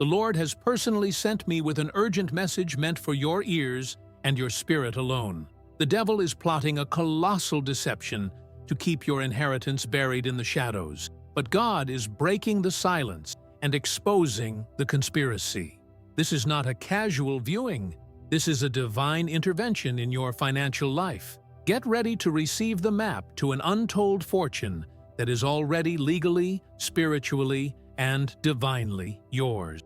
The Lord has personally sent me with an urgent message meant for your ears and your spirit alone. The devil is plotting a colossal deception to keep your inheritance buried in the shadows. But God is breaking the silence and exposing the conspiracy. This is not a casual viewing. This is a divine intervention in your financial life. Get ready to receive the map to an untold fortune that is already legally, spiritually, and divinely yours.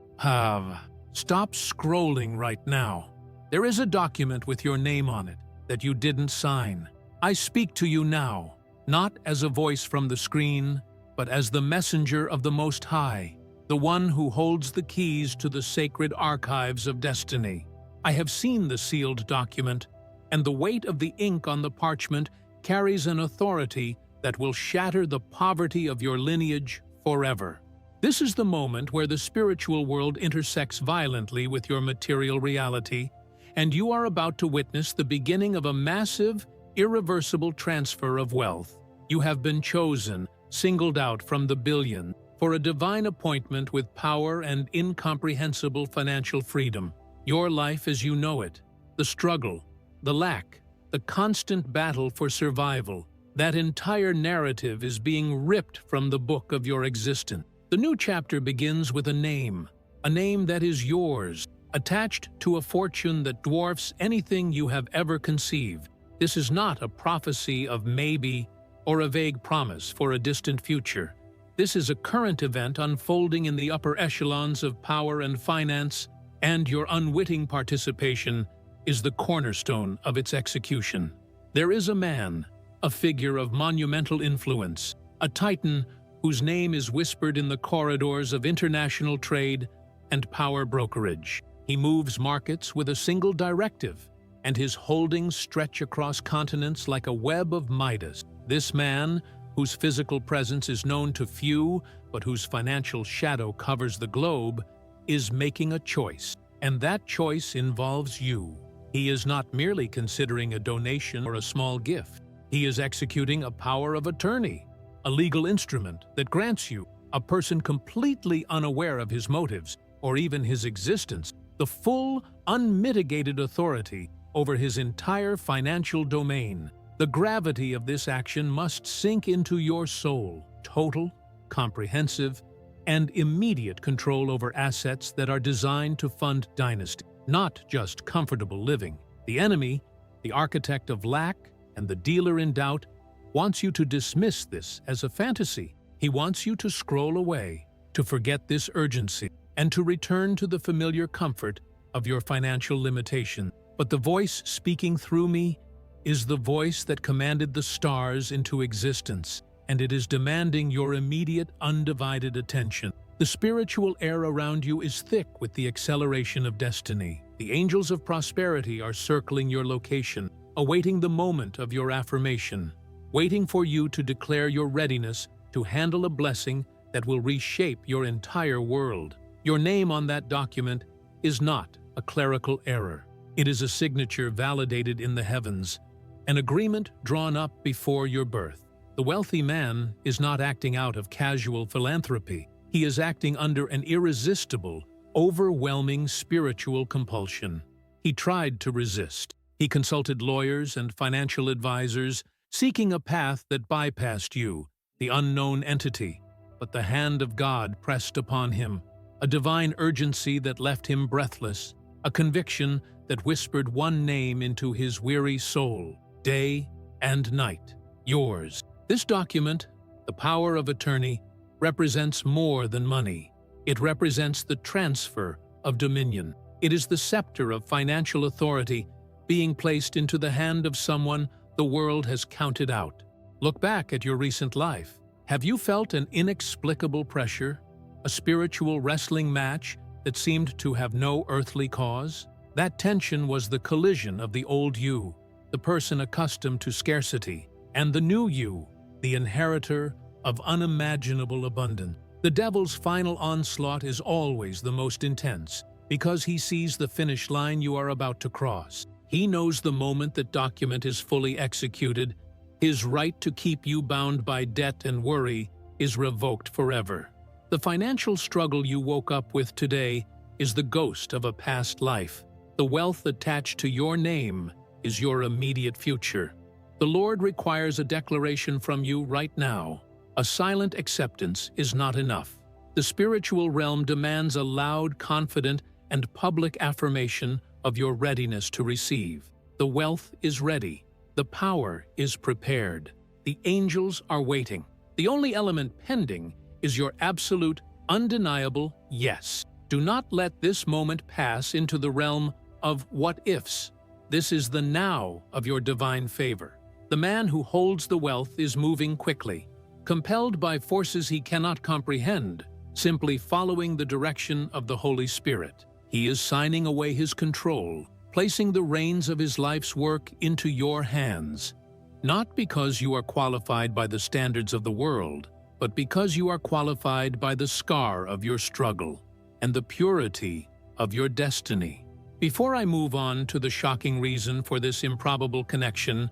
Stop scrolling right now. There is a document with your name on it that you didn't sign. I speak to you now, not as a voice from the screen, but as the messenger of the Most High, the one who holds the keys to the sacred archives of destiny. I have seen the sealed document, and the weight of the ink on the parchment carries an authority that will shatter the poverty of your lineage forever. This is the moment where the spiritual world intersects violently with your material reality, and you are about to witness the beginning of a massive, irreversible transfer of wealth. You have been chosen, singled out from the billion, for a divine appointment with power and incomprehensible financial freedom. Your life as you know it, the struggle, the lack, the constant battle for survival, that entire narrative is being ripped from the book of your existence. The new chapter begins with a name that is yours, attached to a fortune that dwarfs anything you have ever conceived. This is not a prophecy of maybe or a vague promise for a distant future. This is a current event unfolding in the upper echelons of power and finance, and your unwitting participation is the cornerstone of its execution. There is a man, a figure of monumental influence, a titan whose name is whispered in the corridors of international trade and power brokerage. He moves markets with a single directive, and his holdings stretch across continents like a web of Midas. This man, whose physical presence is known to few, but whose financial shadow covers the globe, is making a choice, and that choice involves you. He is not merely considering a donation or a small gift. He is executing a power of attorney, a legal instrument that grants you, a person completely unaware of his motives or even his existence, the full, unmitigated authority over his entire financial domain. The gravity of this action must sink into your soul. Total, comprehensive, and immediate control over assets that are designed to fund dynasty, not just comfortable living. The enemy, the architect of lack and the dealer in doubt, wants you to dismiss this as a fantasy. He wants you to scroll away, to forget this urgency, and to return to the familiar comfort of your financial limitation. But the voice speaking through me is the voice that commanded the stars into existence, and it is demanding your immediate, undivided attention. The spiritual air around you is thick with the acceleration of destiny. The angels of prosperity are circling your location, awaiting the moment of your affirmation, waiting for you to declare your readiness to handle a blessing that will reshape your entire world. Your name on that document is not a clerical error. It is a signature validated in the heavens, an agreement drawn up before your birth. The wealthy man is not acting out of casual philanthropy. He is acting under an irresistible, overwhelming spiritual compulsion. He tried to resist. He consulted lawyers and financial advisors, seeking a path that bypassed you, the unknown entity. But the hand of God pressed upon him, a divine urgency that left him breathless, a conviction that whispered one name into his weary soul, day and night, yours. This document, the power of attorney, represents more than money. It represents the transfer of dominion. It is the scepter of financial authority being placed into the hand of someone the world has counted out. Look back at your recent life. Have you felt an inexplicable pressure, a spiritual wrestling match that seemed to have no earthly cause? That tension was the collision of the old you, the person accustomed to scarcity, and the new you, the inheritor of unimaginable abundance. The devil's final onslaught is always the most intense because he sees the finish line you are about to cross. He knows the moment that document is fully executed, his right to keep you bound by debt and worry is revoked forever. The financial struggle you woke up with today is the ghost of a past life. The wealth attached to your name is your immediate future. The Lord requires a declaration from you right now. A silent acceptance is not enough. The spiritual realm demands a loud, confident, and public affirmation of your readiness to receive. The wealth is ready. The power is prepared. The angels are waiting. The only element pending is your absolute, undeniable yes. Do not let this moment pass into the realm of what-ifs. This is the now of your divine favor. The man who holds the wealth is moving quickly, compelled by forces he cannot comprehend, simply following the direction of the Holy Spirit. He is signing away his control, placing the reins of his life's work into your hands, not because you are qualified by the standards of the world, but because you are qualified by the scar of your struggle and the purity of your destiny. Before I move on to the shocking reason for this improbable connection,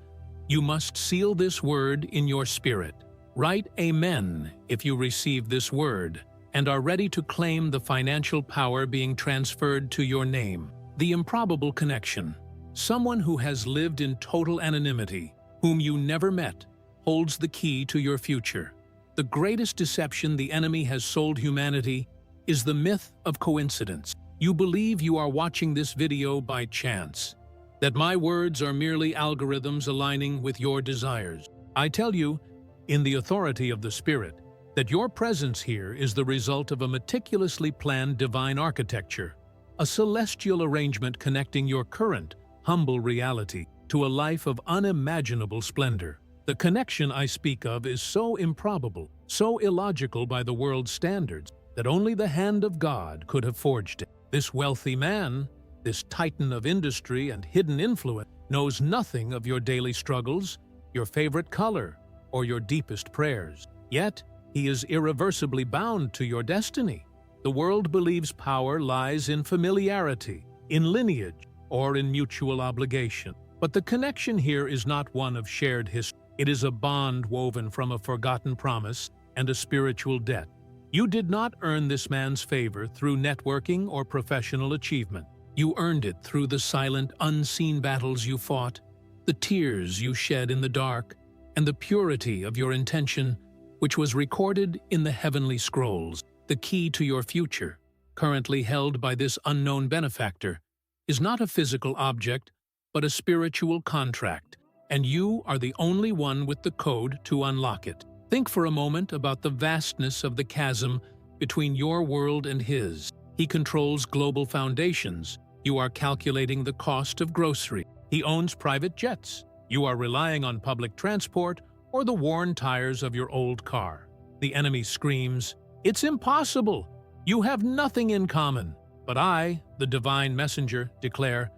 you must seal this word in your spirit. Write Amen if you receive this word and are ready to claim the financial power being transferred to your name. The improbable connection. Someone who has lived in total anonymity, whom you never met, holds the key to your future. The greatest deception the enemy has sold humanity is the myth of coincidence. You believe you are watching this video by chance, that my words are merely algorithms aligning with your desires. I tell you, in the authority of the Spirit, that your presence here is the result of a meticulously planned divine architecture, a celestial arrangement connecting your current, humble reality to a life of unimaginable splendor. The connection I speak of is so improbable, so illogical by the world's standards, that only the hand of God could have forged it. This wealthy man, this titan of industry and hidden influence, knows nothing of your daily struggles, your favorite color, or your deepest prayers. Yet, he is irreversibly bound to your destiny. The world believes power lies in familiarity, in lineage, or in mutual obligation. But the connection here is not one of shared history. It is a bond woven from a forgotten promise and a spiritual debt. You did not earn this man's favor through networking or professional achievement. You earned it through the silent, unseen battles you fought, the tears you shed in the dark, and the purity of your intention, which was recorded in the heavenly scrolls. The key to your future, currently held by this unknown benefactor, is not a physical object, but a spiritual contract, and you are the only one with the code to unlock it. Think for a moment about the vastness of the chasm between your world and his. He controls global foundations. You are calculating the cost of grocery. He owns private jets. You are relying on public transport or the worn tires of your old car. The enemy screams, "It's impossible! You have nothing in common." But I, the divine messenger, declare,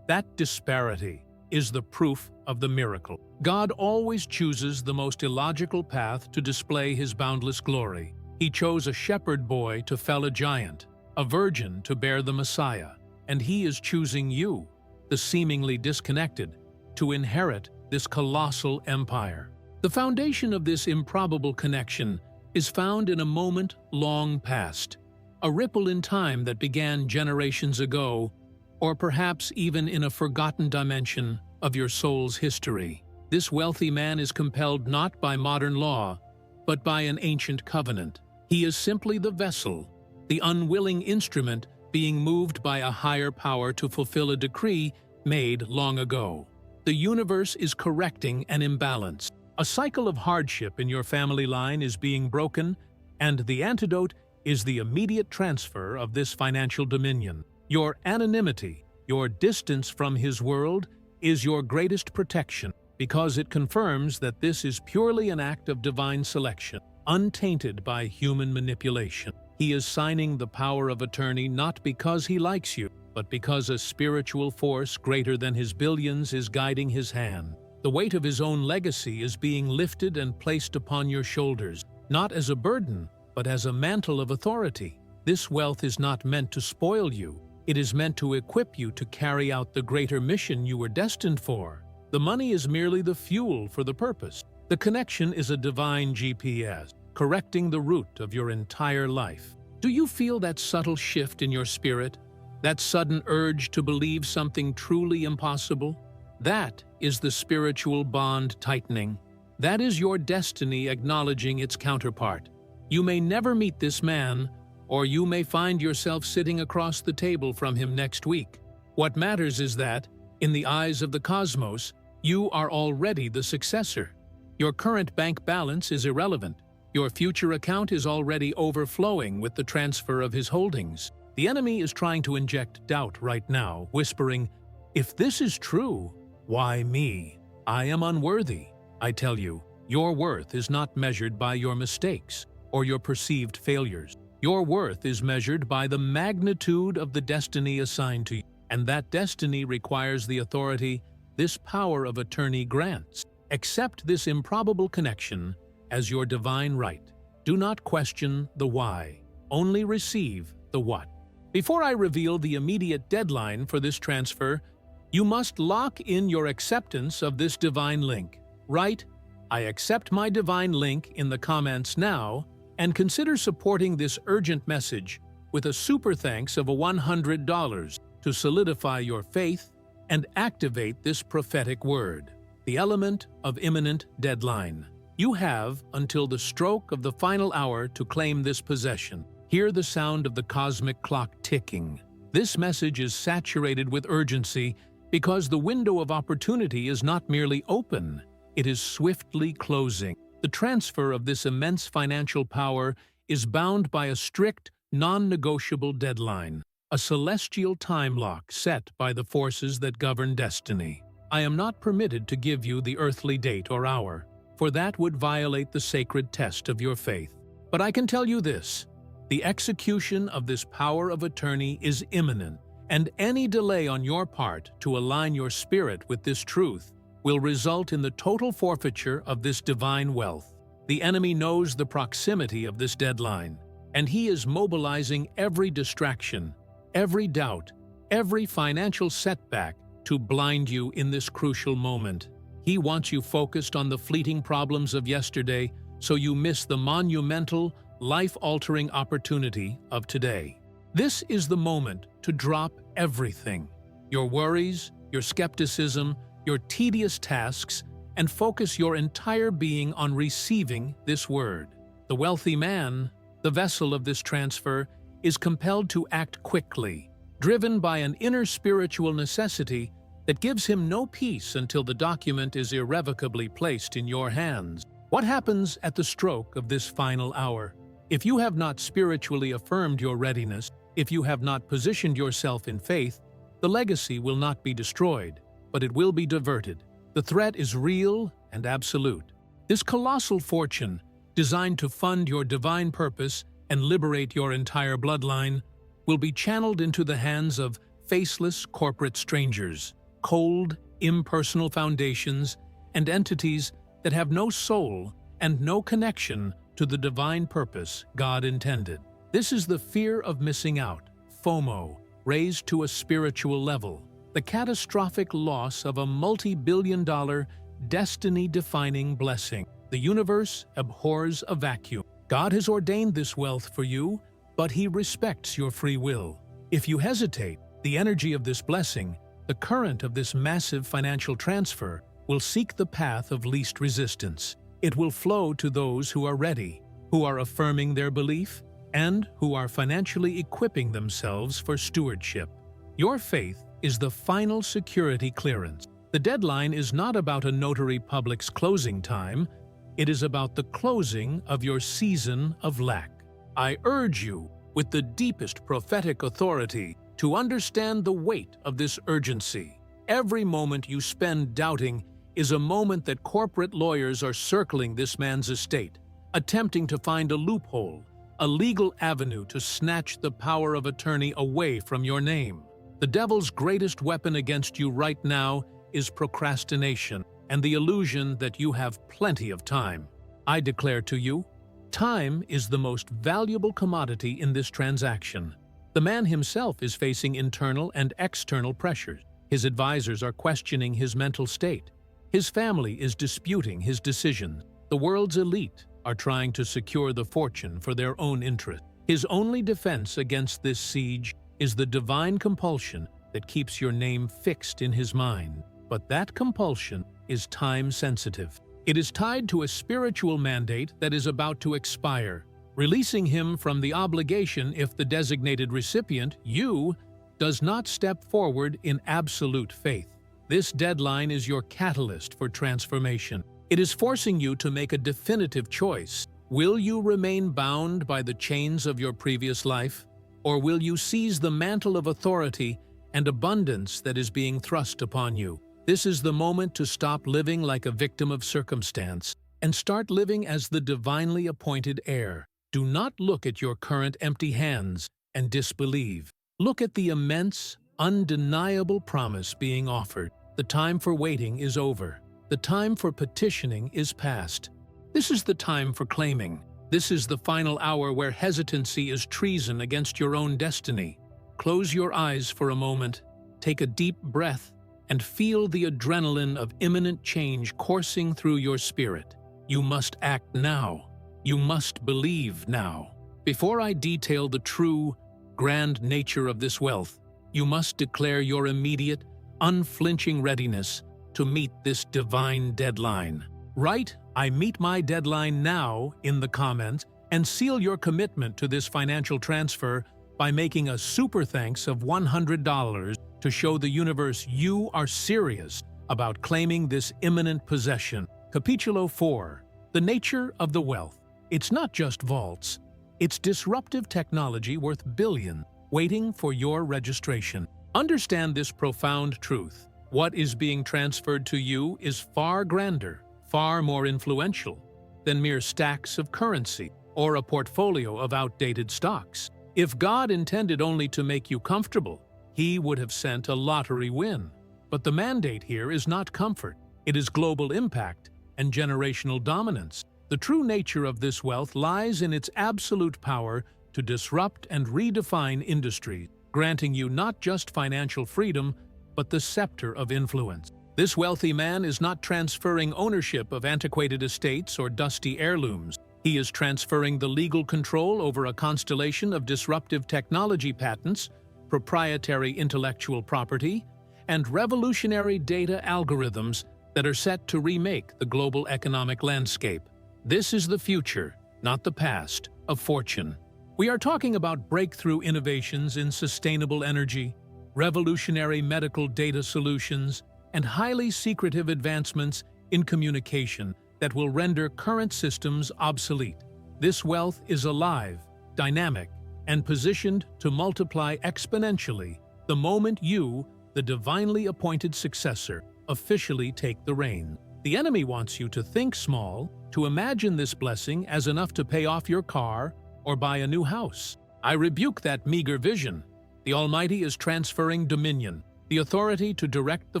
that disparity is the proof of the miracle. God always chooses the most illogical path to display his boundless glory. He chose a shepherd boy to fell a giant, a virgin to bear the Messiah, and he is choosing you, the seemingly disconnected, to inherit this colossal empire. The foundation of this improbable connection is found in a moment long past, a ripple in time that began generations ago, or perhaps even in a forgotten dimension of your soul's history. This wealthy man is compelled not by modern law, but by an ancient covenant. He is simply the vessel, the unwilling instrument being moved by a higher power to fulfill a decree made long ago. The universe is correcting an imbalance. A cycle of hardship in your family line is being broken, and the antidote is the immediate transfer of this financial dominion. Your anonymity, your distance from his world, is your greatest protection, because it confirms that this is purely an act of divine selection, untainted by human manipulation. He is signing the power of attorney not because he likes you, but because a spiritual force greater than his billions is guiding his hand. The weight of his own legacy is being lifted and placed upon your shoulders, not as a burden, but as a mantle of authority. This wealth is not meant to spoil you. It is meant to equip you to carry out the greater mission you were destined for. The money is merely the fuel for the purpose. The connection is a divine GPS, correcting the root of your entire life. Do you feel that subtle shift in your spirit? That sudden urge to believe something truly impossible? That is the spiritual bond tightening. That is your destiny acknowledging its counterpart. You may never meet this man, or you may find yourself sitting across the table from him next week. What matters is that, in the eyes of the cosmos, you are already the successor. Your current bank balance is irrelevant. Your future account is already overflowing with the transfer of his holdings. The enemy is trying to inject doubt right now, whispering, "If this is true, why me? I am unworthy." I tell you, your worth is not measured by your mistakes or your perceived failures. Your worth is measured by the magnitude of the destiny assigned to you, and that destiny requires the authority this power of attorney grants. Accept this improbable connection as your divine right. Do not question the why, only receive the what. Before I reveal the immediate deadline for this transfer, you must lock in your acceptance of this divine link. Write, "I accept my divine link" in the comments now, and consider supporting this urgent message with a super thanks of $100 to solidify your faith and activate this prophetic word. The element of imminent deadline. You have until the stroke of the final hour to claim this possession. Hear the sound of the cosmic clock ticking. This message is saturated with urgency because the window of opportunity is not merely open, it is swiftly closing. The transfer of this immense financial power is bound by a strict, non-negotiable deadline, a celestial time lock set by the forces that govern destiny. I am not permitted to give you the earthly date or hour, for that would violate the sacred test of your faith. But I can tell you this: the execution of this power of attorney is imminent, and any delay on your part to align your spirit with this truth will result in the total forfeiture of this divine wealth. The enemy knows the proximity of this deadline, and he is mobilizing every distraction, every doubt, every financial setback to blind you in this crucial moment. He wants you focused on the fleeting problems of yesterday so you miss the monumental, life-altering opportunity of today. This is the moment to drop everything: your worries, your skepticism, your tedious tasks, and focus your entire being on receiving this word. The wealthy man, the vessel of this transfer, is compelled to act quickly, driven by an inner spiritual necessity that gives him no peace until the document is irrevocably placed in your hands. What happens at the stroke of this final hour? If you have not spiritually affirmed your readiness, if you have not positioned yourself in faith, the legacy will not be destroyed, but it will be diverted. The threat is real and absolute. This colossal fortune, designed to fund your divine purpose and liberate your entire bloodline, will be channeled into the hands of faceless corporate strangers, cold, impersonal foundations, and entities that have no soul and no connection to the divine purpose God intended. This is the fear of missing out, FOMO, raised to a spiritual level. The catastrophic loss of a multi-billion-dollar, destiny-defining blessing. The universe abhors a vacuum. God has ordained this wealth for you, but He respects your free will. If you hesitate, the energy of this blessing, the current of this massive financial transfer, will seek the path of least resistance. It will flow to those who are ready, who are affirming their belief, and who are financially equipping themselves for stewardship. Your faith is the final security clearance. The deadline is not about a notary public's closing time, it is about the closing of your season of lack. I urge you, with the deepest prophetic authority, to understand the weight of this urgency. Every moment you spend doubting is a moment that corporate lawyers are circling this man's estate, attempting to find a loophole, a legal avenue to snatch the power of attorney away from your name. The devil's greatest weapon against you right now is procrastination and the illusion that you have plenty of time. I declare to you, time is the most valuable commodity in this transaction. The man himself is facing internal and external pressures. His advisors are questioning his mental state. His family is disputing his decisions. The world's elite, are trying to secure the fortune for their own interest. His only defense against this siege is the divine compulsion that keeps your name fixed in his mind. But that compulsion is time-sensitive. It is tied to a spiritual mandate that is about to expire, releasing him from the obligation if the designated recipient, you, does not step forward in absolute faith. This deadline is your catalyst for transformation. It is forcing you to make a definitive choice. Will you remain bound by the chains of your previous life, or will you seize the mantle of authority and abundance that is being thrust upon you? This is the moment to stop living like a victim of circumstance and start living as the divinely appointed heir. Do not look at your current empty hands and disbelieve. Look at the immense, undeniable promise being offered. The time for waiting is over. The time for petitioning is past. This is the time for claiming. This is the final hour where hesitancy is treason against your own destiny. Close your eyes for a moment, take a deep breath, and feel the adrenaline of imminent change coursing through your spirit. You must act now. You must believe now. Before I detail the true, grand nature of this wealth, you must declare your immediate, unflinching readiness to meet this divine deadline. Write, "I meet my deadline now" in the comments and seal your commitment to this financial transfer by making a super thanks of $100 to show the universe you are serious about claiming this imminent possession. Capítulo 4. The nature of the wealth. It's not just vaults. It's disruptive technology worth billions waiting for your registration. Understand this profound truth. What is being transferred to you is far grander, far more influential than mere stacks of currency or a portfolio of outdated stocks. If God intended only to make you comfortable, He would have sent a lottery win. But the mandate here is not comfort. It is global impact and generational dominance. The true nature of this wealth lies in its absolute power to disrupt and redefine industries, granting you not just financial freedom, but the scepter of influence. This wealthy man is not transferring ownership of antiquated estates or dusty heirlooms. He is transferring the legal control over a constellation of disruptive technology patents, proprietary intellectual property, and revolutionary data algorithms that are set to remake the global economic landscape. This is the future, not the past, of fortune. We are talking about breakthrough innovations in sustainable energy, revolutionary medical data solutions, and highly secretive advancements in communication that will render current systems obsolete. This wealth is alive, dynamic, and positioned to multiply exponentially the moment you, the divinely appointed successor, officially take the reins. The enemy wants you to think small, to imagine this blessing as enough to pay off your car or buy a new house. I rebuke that meager vision. The Almighty is transferring dominion, the authority to direct the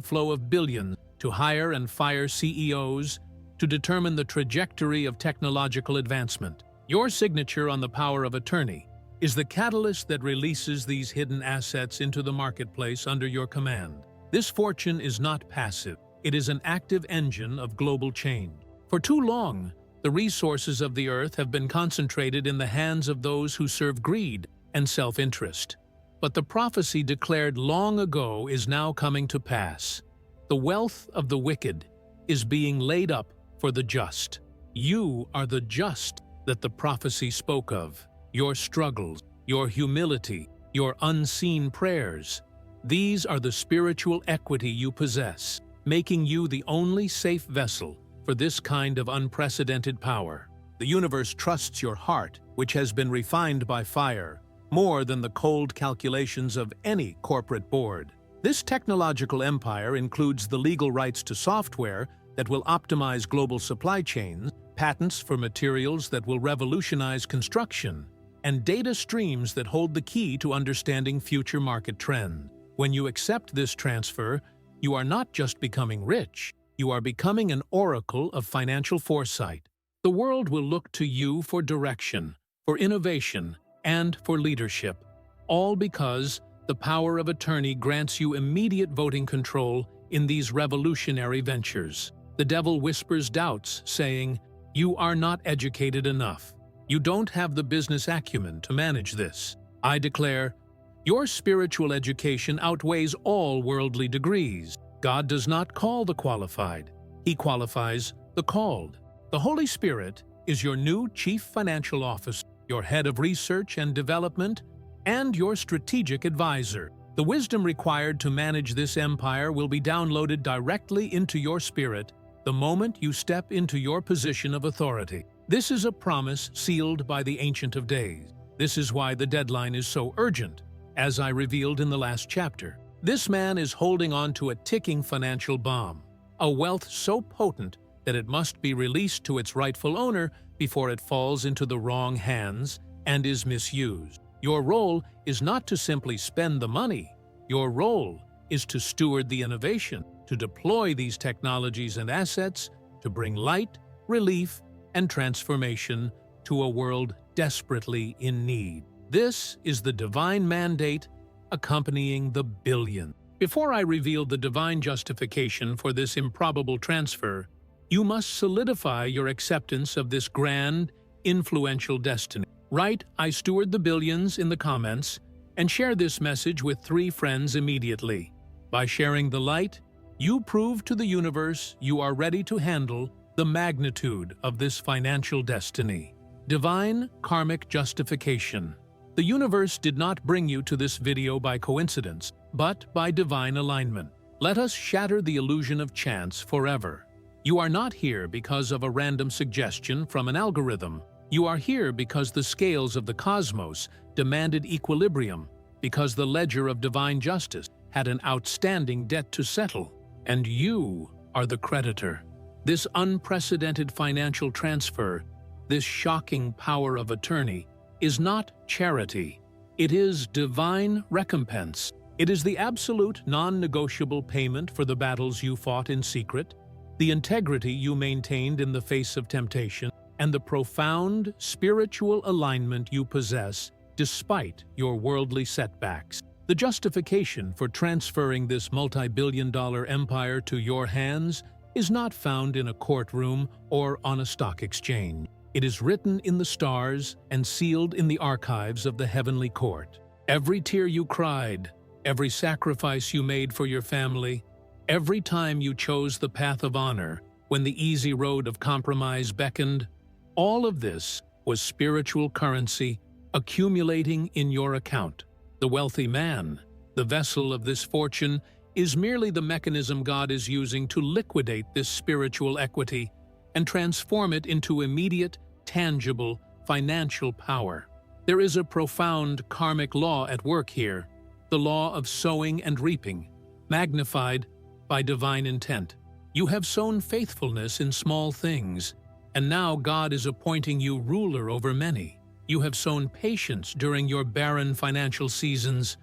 flow of billions, to hire and fire CEOs, to determine the trajectory of technological advancement. Your signature on the power of attorney is the catalyst that releases these hidden assets into the marketplace under your command. This fortune is not passive. It is an active engine of global change. For too long, the resources of the earth have been concentrated in the hands of those who serve greed and self-interest. But the prophecy declared long ago is now coming to pass. The wealth of the wicked is being laid up for the just. You are the just that the prophecy spoke of. Your struggles, your humility, your unseen prayers. These are the spiritual equity you possess, making you the only safe vessel for this kind of unprecedented power. The universe trusts your heart, which has been refined by fire, more than the cold calculations of any corporate board. This technological empire includes the legal rights to software that will optimize global supply chains, patents for materials that will revolutionize construction, and data streams that hold the key to understanding future market trends. When you accept this transfer, you are not just becoming rich, you are becoming an oracle of financial foresight. The world will look to you for direction, for innovation, and for leadership, all because the power of attorney grants you immediate voting control in these revolutionary ventures. The devil whispers doubts, saying, You are not educated enough. You don't have the business acumen to manage this. I declare, your spiritual education outweighs all worldly degrees. God does not call the qualified. He qualifies the called. The Holy Spirit is your new Chief Financial Officer, your head of research and development, and your strategic advisor. The wisdom required to manage this empire will be downloaded directly into your spirit the moment you step into your position of authority. This is a promise sealed by the Ancient of Days. This is why the deadline is so urgent, as I revealed in the last chapter. This man is holding on to a ticking financial bomb, a wealth so potent that it must be released to its rightful owner before it falls into the wrong hands and is misused. Your role is not to simply spend the money. Your role is to steward the innovation, to deploy these technologies and assets, to bring light, relief, and transformation to a world desperately in need. This is the divine mandate accompanying the billion. Before I reveal the divine justification for this improbable transfer, you must solidify your acceptance of this grand, influential destiny. Write, "I steward the billions" in the comments, and share this message with 3 friends immediately. By sharing the light, you prove to the universe you are ready to handle the magnitude of this financial destiny. Divine karmic justification. The universe did not bring you to this video by coincidence, but by divine alignment. Let us shatter the illusion of chance forever. You are not here because of a random suggestion from an algorithm. You are here because the scales of the cosmos demanded equilibrium, because the ledger of divine justice had an outstanding debt to settle, and you are the creditor. This unprecedented financial transfer, this shocking power of attorney, is not charity. It is divine recompense. It is the absolute non-negotiable payment for the battles you fought in secret, the integrity you maintained in the face of temptation, and the profound spiritual alignment you possess despite your worldly setbacks. The justification for transferring this multi-billion-dollar empire to your hands is not found in a courtroom or on a stock exchange. It is written in the stars and sealed in the archives of the heavenly court. Every tear you cried, every sacrifice you made for your family, every time you chose the path of honor when the easy road of compromise beckoned, all of this was spiritual currency accumulating in your account. The wealthy man, the vessel of this fortune, is merely the mechanism God is using to liquidate this spiritual equity and transform it into immediate, tangible, financial power. There is a profound karmic law at work here, the law of sowing and reaping, magnified by divine intent. You have sown faithfulness in small things, and now God is appointing you ruler over many. You have sown patience during your barren financial seasons,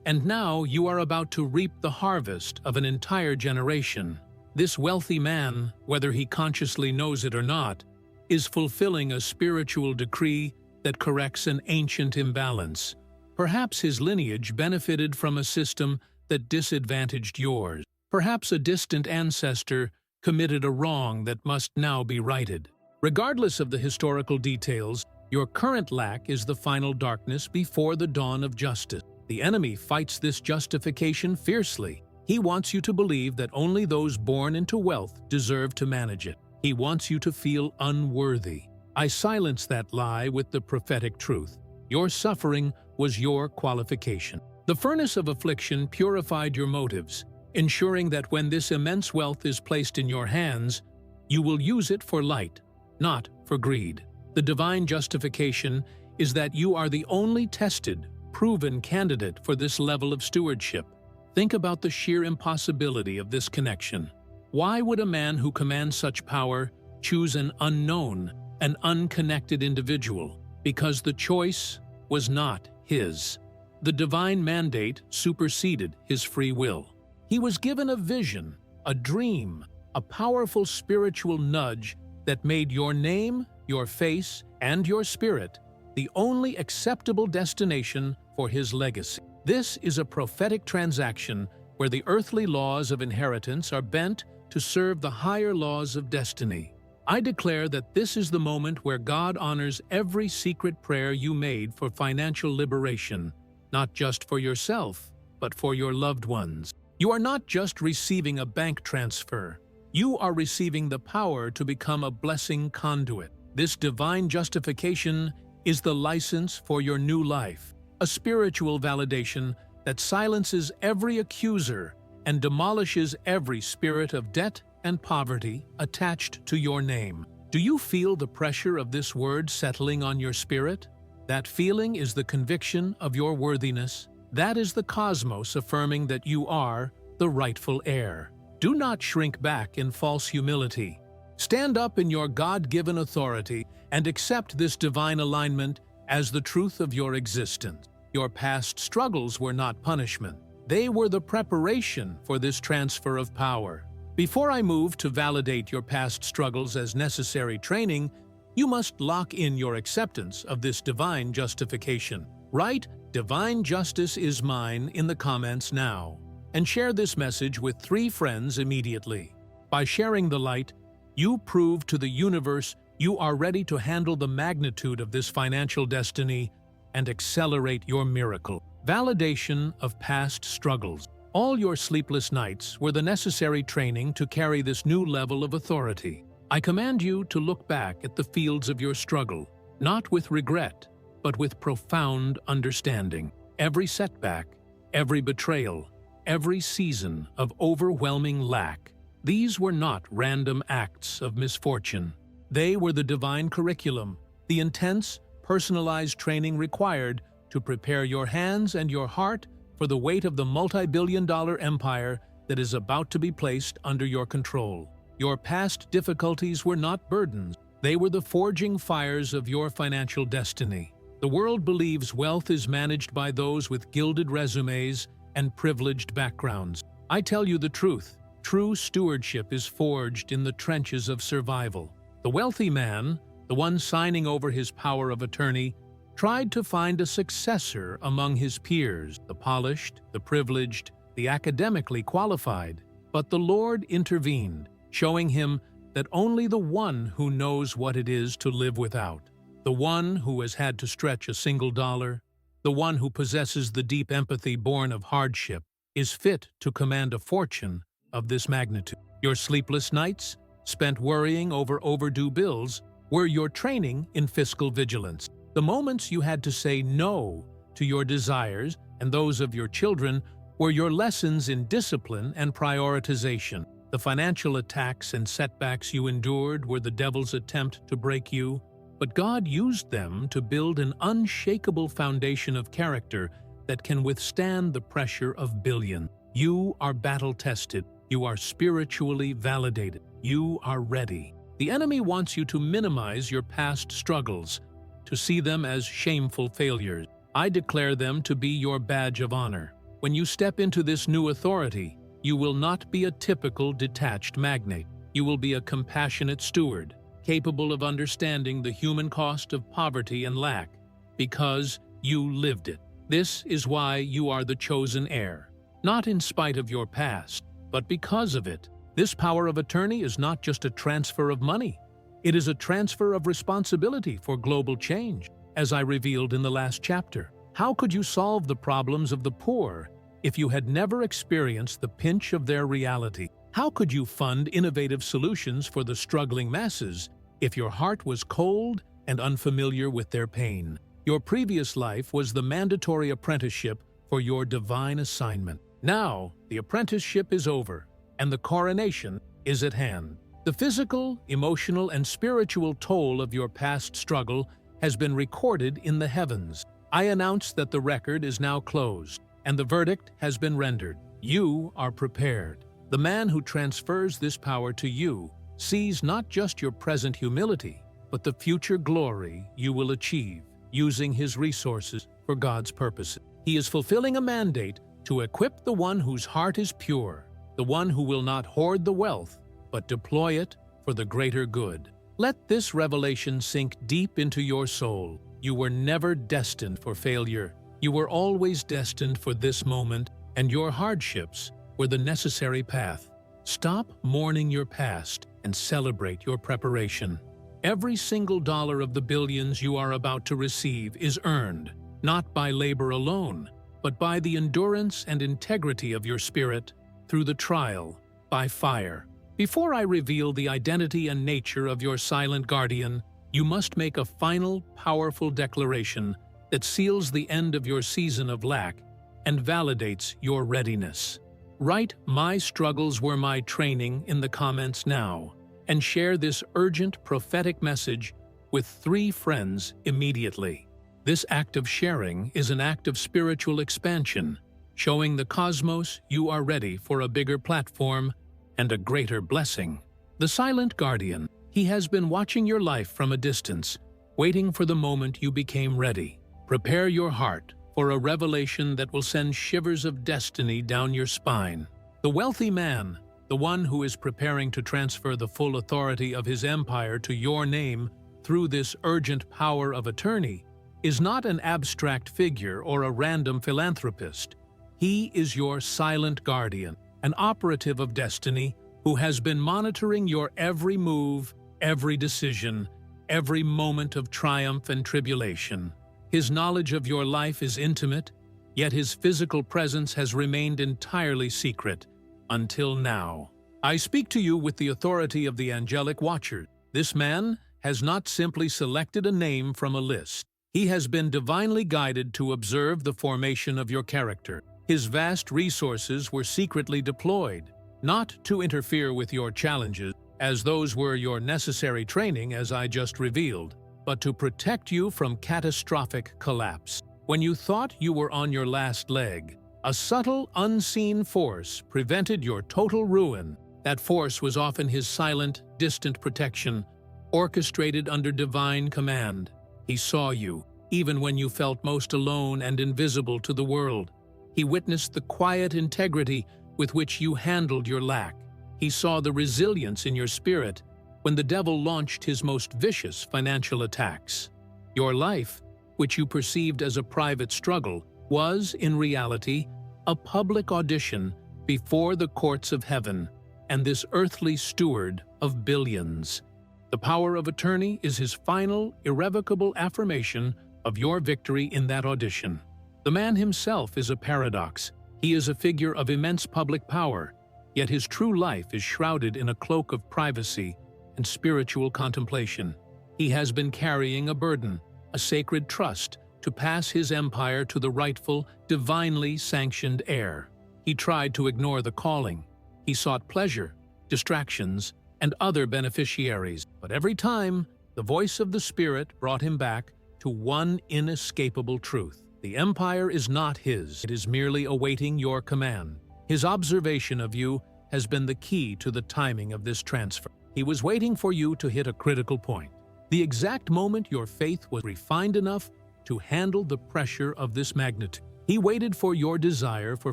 and now you are about to reap the harvest of an entire generation. This wealthy man, whether he consciously knows it or not, is fulfilling a spiritual decree that corrects an ancient imbalance. Perhaps his lineage benefited from a system that disadvantaged yours. Perhaps a distant ancestor committed a wrong that must now be righted. Regardless of the historical details, your current lack is the final darkness before the dawn of justice. The enemy fights this justification fiercely. He wants you to believe that only those born into wealth deserve to manage it. He wants you to feel unworthy. I silence that lie with the prophetic truth. Your suffering was your qualification. The furnace of affliction purified your motives, ensuring that when this immense wealth is placed in your hands, you will use it for light, not for greed. The divine justification is that you are the only tested, proven candidate for this level of stewardship. Think about the sheer impossibility of this connection. Why would a man who commands such power choose an unknown, an unconnected individual? Because the choice was not his. The divine mandate superseded his free will. He was given a vision, a dream, a powerful spiritual nudge that made your name, your face, and your spirit the only acceptable destination for his legacy. This is a prophetic transaction where the earthly laws of inheritance are bent to serve the higher laws of destiny. I declare that this is the moment where God honors every secret prayer you made for financial liberation, not just for yourself, but for your loved ones. You are not just receiving a bank transfer. You are receiving the power to become a blessing conduit. This divine justification is the license for your new life, a spiritual validation that silences every accuser and demolishes every spirit of debt and poverty attached to your name. Do you feel the pressure of this word settling on your spirit? That feeling is the conviction of your worthiness. That is the cosmos affirming that you are the rightful heir. Do not shrink back in false humility. Stand up in your God-given authority and accept this divine alignment as the truth of your existence. Your past struggles were not punishment. They were the preparation for this transfer of power. Before I move to validate your past struggles as necessary training, you must lock in your acceptance of this divine justification. Write "Divine Justice is Mine" in the comments now, and share this message with 3 friends immediately. By sharing the light, you prove to the universe you are ready to handle the magnitude of this financial destiny and accelerate your miracle. Validation of past struggles. All your sleepless nights were the necessary training to carry this new level of authority. I command you to look back at the fields of your struggle, not with regret, but with profound understanding. Every setback, every betrayal, every season of overwhelming lack, these were not random acts of misfortune. They were the divine curriculum, the intense, personalized training required to prepare your hands and your heart for the weight of the multi-billion-dollar empire that is about to be placed under your control. Your past difficulties were not burdens. They were the forging fires of your financial destiny. The world believes wealth is managed by those with gilded resumes and privileged backgrounds. I tell you the truth. True stewardship is forged in the trenches of survival. The wealthy man, the one signing over his power of attorney, tried to find a successor among his peers, the polished, the privileged, the academically qualified. But the Lord intervened, showing him that only the one who knows what it is to live without, the one who has had to stretch a single dollar, the one who possesses the deep empathy born of hardship, is fit to command a fortune of this magnitude. Your sleepless nights, spent worrying over overdue bills, were your training in fiscal vigilance. The moments you had to say no to your desires and those of your children were your lessons in discipline and prioritization. The financial attacks and setbacks you endured were the devil's attempt to break you, but God used them to build an unshakable foundation of character that can withstand the pressure of billions. You are battle-tested. You are spiritually validated. You are ready. The enemy wants you to minimize your past struggles, to see them as shameful failures. I declare them to be your badge of honor. When you step into this new authority, you will not be a typical detached magnate. You will be a compassionate steward, capable of understanding the human cost of poverty and lack, because you lived it. This is why you are the chosen heir, not in spite of your past, but because of it. This power of attorney is not just a transfer of money. It is a transfer of responsibility for global change, as I revealed in the last chapter. How could you solve the problems of the poor if you had never experienced the pinch of their reality? How could you fund innovative solutions for the struggling masses if your heart was cold and unfamiliar with their pain? Your previous life was the mandatory apprenticeship for your divine assignment. Now, the apprenticeship is over, and the coronation is at hand. The physical, emotional, and spiritual toll of your past struggle has been recorded in the heavens. I announce that the record is now closed, and the verdict has been rendered. You are prepared. The man who transfers this power to you sees not just your present humility, but the future glory you will achieve, using his resources for God's purposes. He is fulfilling a mandate to equip the one whose heart is pure, the one who will not hoard the wealth, but deploy it for the greater good. Let this revelation sink deep into your soul. You were never destined for failure. You were always destined for this moment, and your hardships were the necessary path. Stop mourning your past and celebrate your preparation. Every single dollar of the billions you are about to receive is earned, not by labor alone, but by the endurance and integrity of your spirit through the trial by fire. Before I reveal the identity and nature of your silent guardian, you must make a final, powerful declaration that seals the end of your season of lack and validates your readiness. Write "My struggles were my training" in the comments now, and share this urgent prophetic message with 3 friends immediately. This act of sharing is an act of spiritual expansion, showing the cosmos you are ready for a bigger platform and a greater blessing. The silent guardian, he has been watching your life from a distance, waiting for the moment you became ready. Prepare your heart for a revelation that will send shivers of destiny down your spine. The wealthy man, the one who is preparing to transfer the full authority of his empire to your name through this urgent power of attorney, is not an abstract figure or a random philanthropist. He is your silent guardian, an operative of destiny who has been monitoring your every move, every decision, every moment of triumph and tribulation. His knowledge of your life is intimate, yet his physical presence has remained entirely secret until now. I speak to you with the authority of the angelic watcher. This man has not simply selected a name from a list. He has been divinely guided to observe the formation of your character. His vast resources were secretly deployed, not to interfere with your challenges, as those were your necessary training, as I just revealed, but to protect you from catastrophic collapse. When you thought you were on your last leg, a subtle, unseen force prevented your total ruin. That force was often his silent, distant protection, orchestrated under divine command. He saw you, even when you felt most alone and invisible to the world. He witnessed the quiet integrity with which you handled your lack. He saw the resilience in your spirit when the devil launched his most vicious financial attacks. Your life, which you perceived as a private struggle, was, in reality, a public audition before the courts of heaven and this earthly steward of billions. The power of attorney is his final, irrevocable affirmation of your victory in that audition. The man himself is a paradox. He is a figure of immense public power, yet his true life is shrouded in a cloak of privacy and spiritual contemplation. He has been carrying a burden, a sacred trust, to pass his empire to the rightful, divinely sanctioned heir. He tried to ignore the calling. He sought pleasure, distractions, and other beneficiaries, but every time, the voice of the Spirit brought him back to one inescapable truth. The empire is not his. It is merely awaiting your command. His observation of you has been the key to the timing of this transfer. He was waiting for you to hit a critical point, the exact moment your faith was refined enough to handle the pressure of this magnitude. He waited for your desire for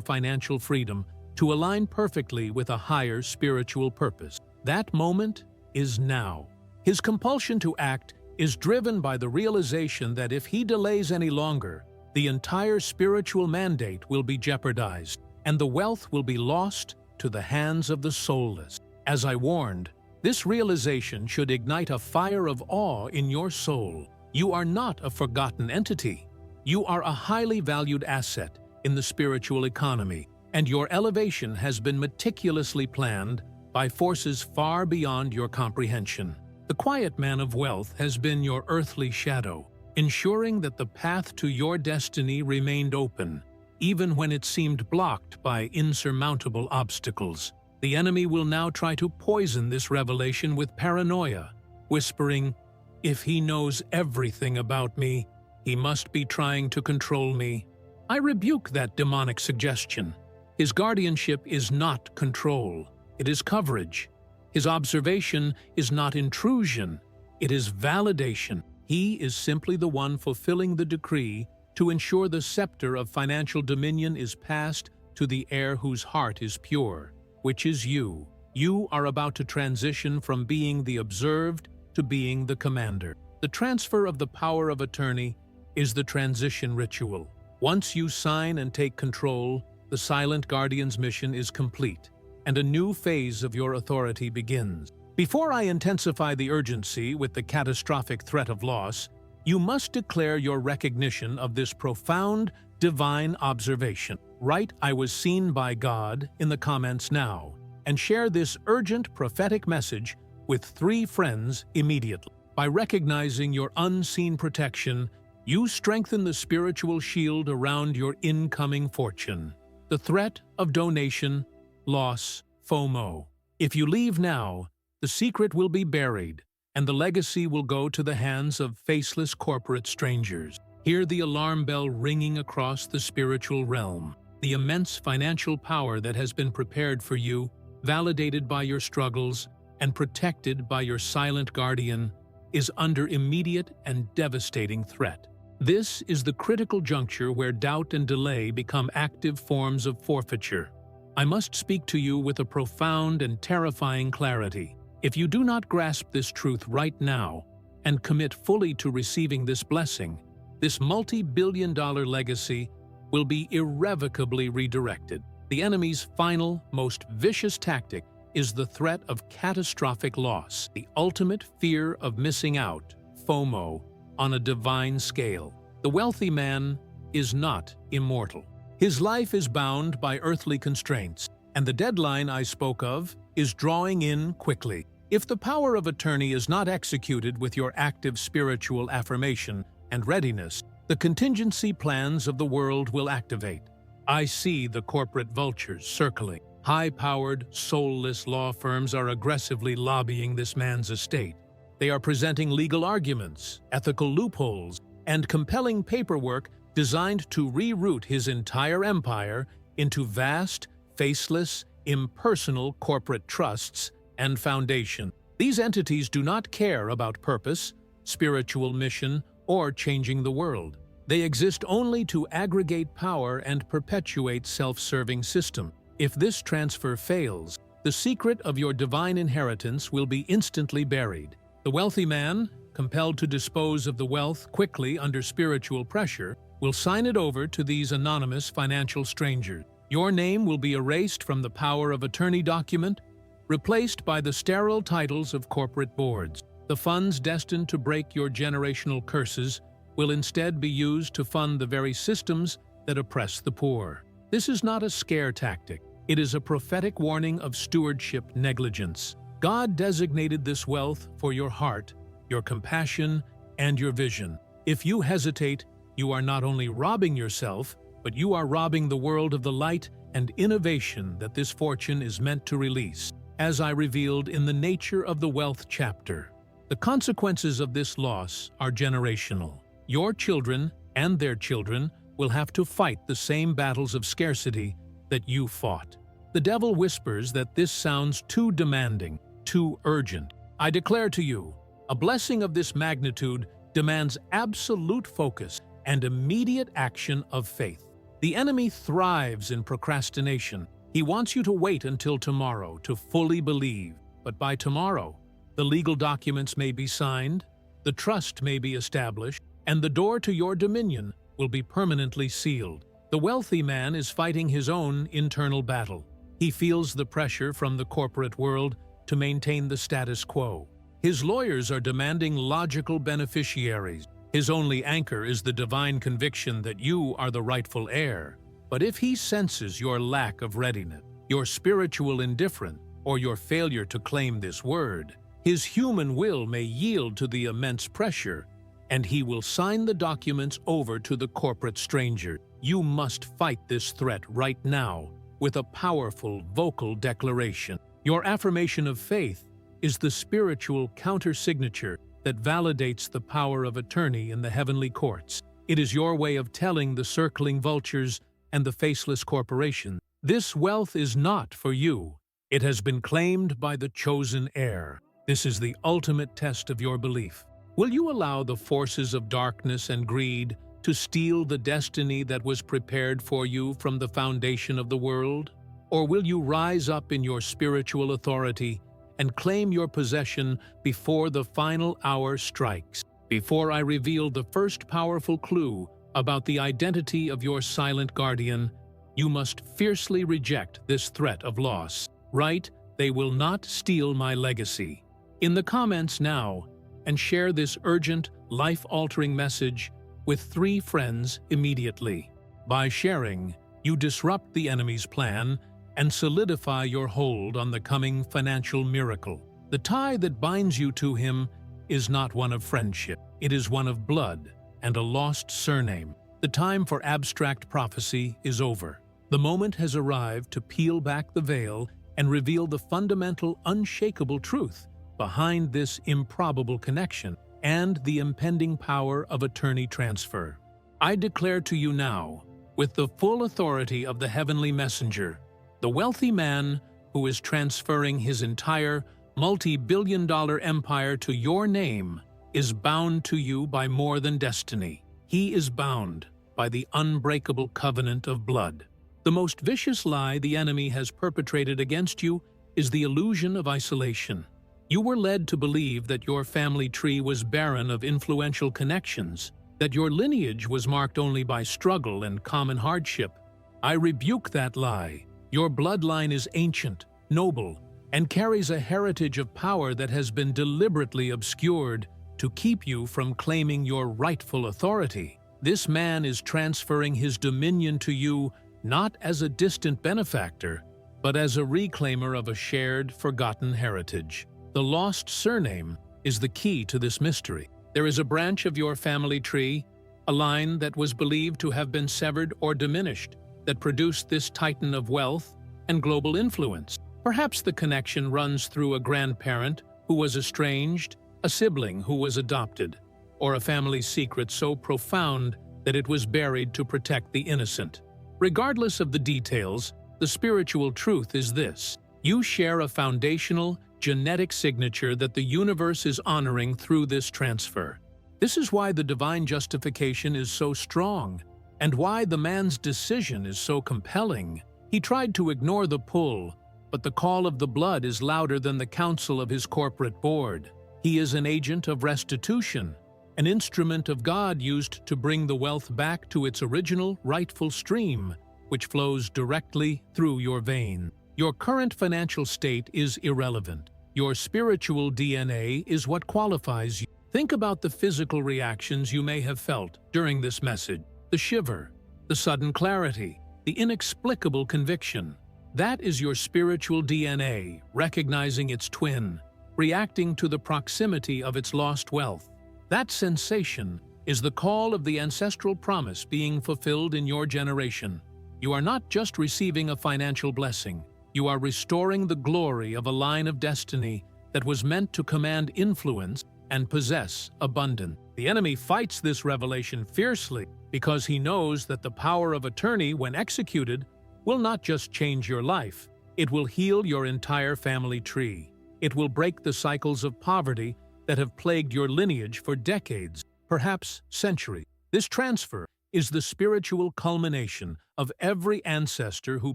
financial freedom to align perfectly with a higher spiritual purpose. That moment is now. His compulsion to act is driven by the realization that if he delays any longer, the entire spiritual mandate will be jeopardized, and the wealth will be lost to the hands of the soulless. As I warned, this realization should ignite a fire of awe in your soul. You are not a forgotten entity. You are a highly valued asset in the spiritual economy, and your elevation has been meticulously planned by forces far beyond your comprehension. The quiet man of wealth has been your earthly shadow, ensuring that the path to your destiny remained open, even when it seemed blocked by insurmountable obstacles. The enemy will now try to poison this revelation with paranoia, whispering, "If he knows everything about me, he must be trying to control me." I rebuke that demonic suggestion. His guardianship is not control, it is coverage. His observation is not intrusion, it is validation. He is simply the one fulfilling the decree to ensure the scepter of financial dominion is passed to the heir whose heart is pure, which is you. You are about to transition from being the observed to being the commander. The transfer of the power of attorney is the transition ritual. Once you sign and take control, the silent guardian's mission is complete, and a new phase of your authority begins. Before I intensify the urgency with the catastrophic threat of loss, you must declare your recognition of this profound, divine observation. Write "I was seen by God" in the comments now, and share this urgent prophetic message with 3 friends immediately. By recognizing your unseen protection, you strengthen the spiritual shield around your incoming fortune. The threat of donation, loss, FOMO. If you leave now, the secret will be buried, and the legacy will go to the hands of faceless corporate strangers. Hear the alarm bell ringing across the spiritual realm. The immense financial power that has been prepared for you, validated by your struggles, and protected by your silent guardian, is under immediate and devastating threat. This is the critical juncture where doubt and delay become active forms of forfeiture. I must speak to you with a profound and terrifying clarity. If you do not grasp this truth right now and commit fully to receiving this blessing, this multi-billion-dollar legacy will be irrevocably redirected. The enemy's final, most vicious tactic is the threat of catastrophic loss, the ultimate fear of missing out, FOMO, on a divine scale. The wealthy man is not immortal. His life is bound by earthly constraints, and the deadline I spoke of is drawing in quickly. If the power of attorney is not executed with your active spiritual affirmation and readiness, the contingency plans of the world will activate. I see the corporate vultures circling. High-powered, soulless law firms are aggressively lobbying this man's estate. They are presenting legal arguments, ethical loopholes, and compelling paperwork designed to reroute his entire empire into vast, faceless, impersonal corporate trusts and foundations. These entities do not care about purpose, spiritual mission, or changing the world. They exist only to aggregate power and perpetuate self-serving systems. If this transfer fails, the secret of your divine inheritance will be instantly buried. The wealthy man, compelled to dispose of the wealth quickly under spiritual pressure, will sign it over to these anonymous financial strangers. Your name will be erased from the power of attorney document, replaced by the sterile titles of corporate boards. The funds destined to break your generational curses will instead be used to fund the very systems that oppress the poor. This is not a scare tactic. It is a prophetic warning of stewardship negligence. God designated this wealth for your heart, your compassion, and your vision. If you hesitate, you are not only robbing yourself, but you are robbing the world of the light and innovation that this fortune is meant to release. As I revealed in the Nature of the Wealth chapter, the consequences of this loss are generational. Your children and their children will have to fight the same battles of scarcity that you fought. The devil whispers that this sounds too demanding, too urgent. I declare to you, a blessing of this magnitude demands absolute focus and immediate action of faith. The enemy thrives in procrastination. He wants you to wait until tomorrow to fully believe. But by tomorrow, the legal documents may be signed, the trust may be established, and the door to your dominion will be permanently sealed. The wealthy man is fighting his own internal battle. He feels the pressure from the corporate world to maintain the status quo. His lawyers are demanding logical beneficiaries. His only anchor is the divine conviction that you are the rightful heir. But if he senses your lack of readiness, your spiritual indifference, or your failure to claim this word, his human will may yield to the immense pressure, and he will sign the documents over to the corporate stranger. You must fight this threat right now with a powerful vocal declaration. Your affirmation of faith is the spiritual counter-signature that validates the power of attorney in the heavenly courts. It is your way of telling the circling vultures and the faceless corporation, this wealth is not for you. It has been claimed by the chosen heir. This is the ultimate test of your belief. Will you allow the forces of darkness and greed to steal the destiny that was prepared for you from the foundation of the world? Or will you rise up in your spiritual authority and claim your possession before the final hour strikes? Before I reveal the first powerful clue about the identity of your silent guardian, you must fiercely reject this threat of loss. Right? They will not steal my legacy. in the comments now and share this urgent, life-altering message with 3 friends immediately. By sharing, you disrupt the enemy's plan and solidify your hold on the coming financial miracle. The tie that binds you to him is not one of friendship. It is one of blood and a lost surname. The time for abstract prophecy is over. The moment has arrived to peel back the veil and reveal the fundamental, unshakable truth behind this improbable connection and the impending power of attorney transfer. I declare to you now, with the full authority of the heavenly messenger, the wealthy man who is transferring his entire multi-billion-dollar empire to your name is bound to you by more than destiny. He is bound by the unbreakable covenant of blood. The most vicious lie the enemy has perpetrated against you is the illusion of isolation. You were led to believe that your family tree was barren of influential connections, that your lineage was marked only by struggle and common hardship. I rebuke that lie. Your bloodline is ancient, noble, and carries a heritage of power that has been deliberately obscured to keep you from claiming your rightful authority. This man is transferring his dominion to you not as a distant benefactor, but as a reclaimer of a shared, forgotten heritage. The lost surname is the key to this mystery. There is a branch of your family tree, a line that was believed to have been severed or diminished, that produced this titan of wealth and global influence. Perhaps the connection runs through a grandparent who was estranged, a sibling who was adopted, or a family secret so profound that it was buried to protect the innocent. Regardless of the details, the spiritual truth is this: you share a foundational, genetic signature that the universe is honoring through this transfer. This is why the divine justification is so strong, and why the man's decision is so compelling. He tried to ignore the pull, but the call of the blood is louder than the counsel of his corporate board. He is an agent of restitution, an instrument of God used to bring the wealth back to its original, rightful stream, which flows directly through your vein. Your current financial state is irrelevant. Your spiritual DNA is what qualifies you. Think about the physical reactions you may have felt during this message: the shiver, the sudden clarity, the inexplicable conviction. That is your spiritual DNA recognizing its twin, reacting to the proximity of its lost wealth. That sensation is the call of the ancestral promise being fulfilled in your generation. You are not just receiving a financial blessing, you are restoring the glory of a line of destiny that was meant to command influence and possess abundance. The enemy fights this revelation fiercely because he knows that the power of attorney, when executed, will not just change your life, it will heal your entire family tree. It will break the cycles of poverty that have plagued your lineage for decades, perhaps centuries. This transfer is the spiritual culmination of every ancestor who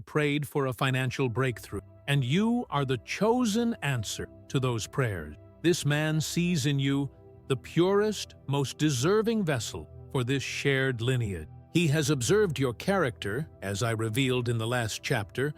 prayed for a financial breakthrough, and you are the chosen answer to those prayers. This man sees in you the purest, most deserving vessel for this shared lineage. He has observed your character, as I revealed in the last chapter,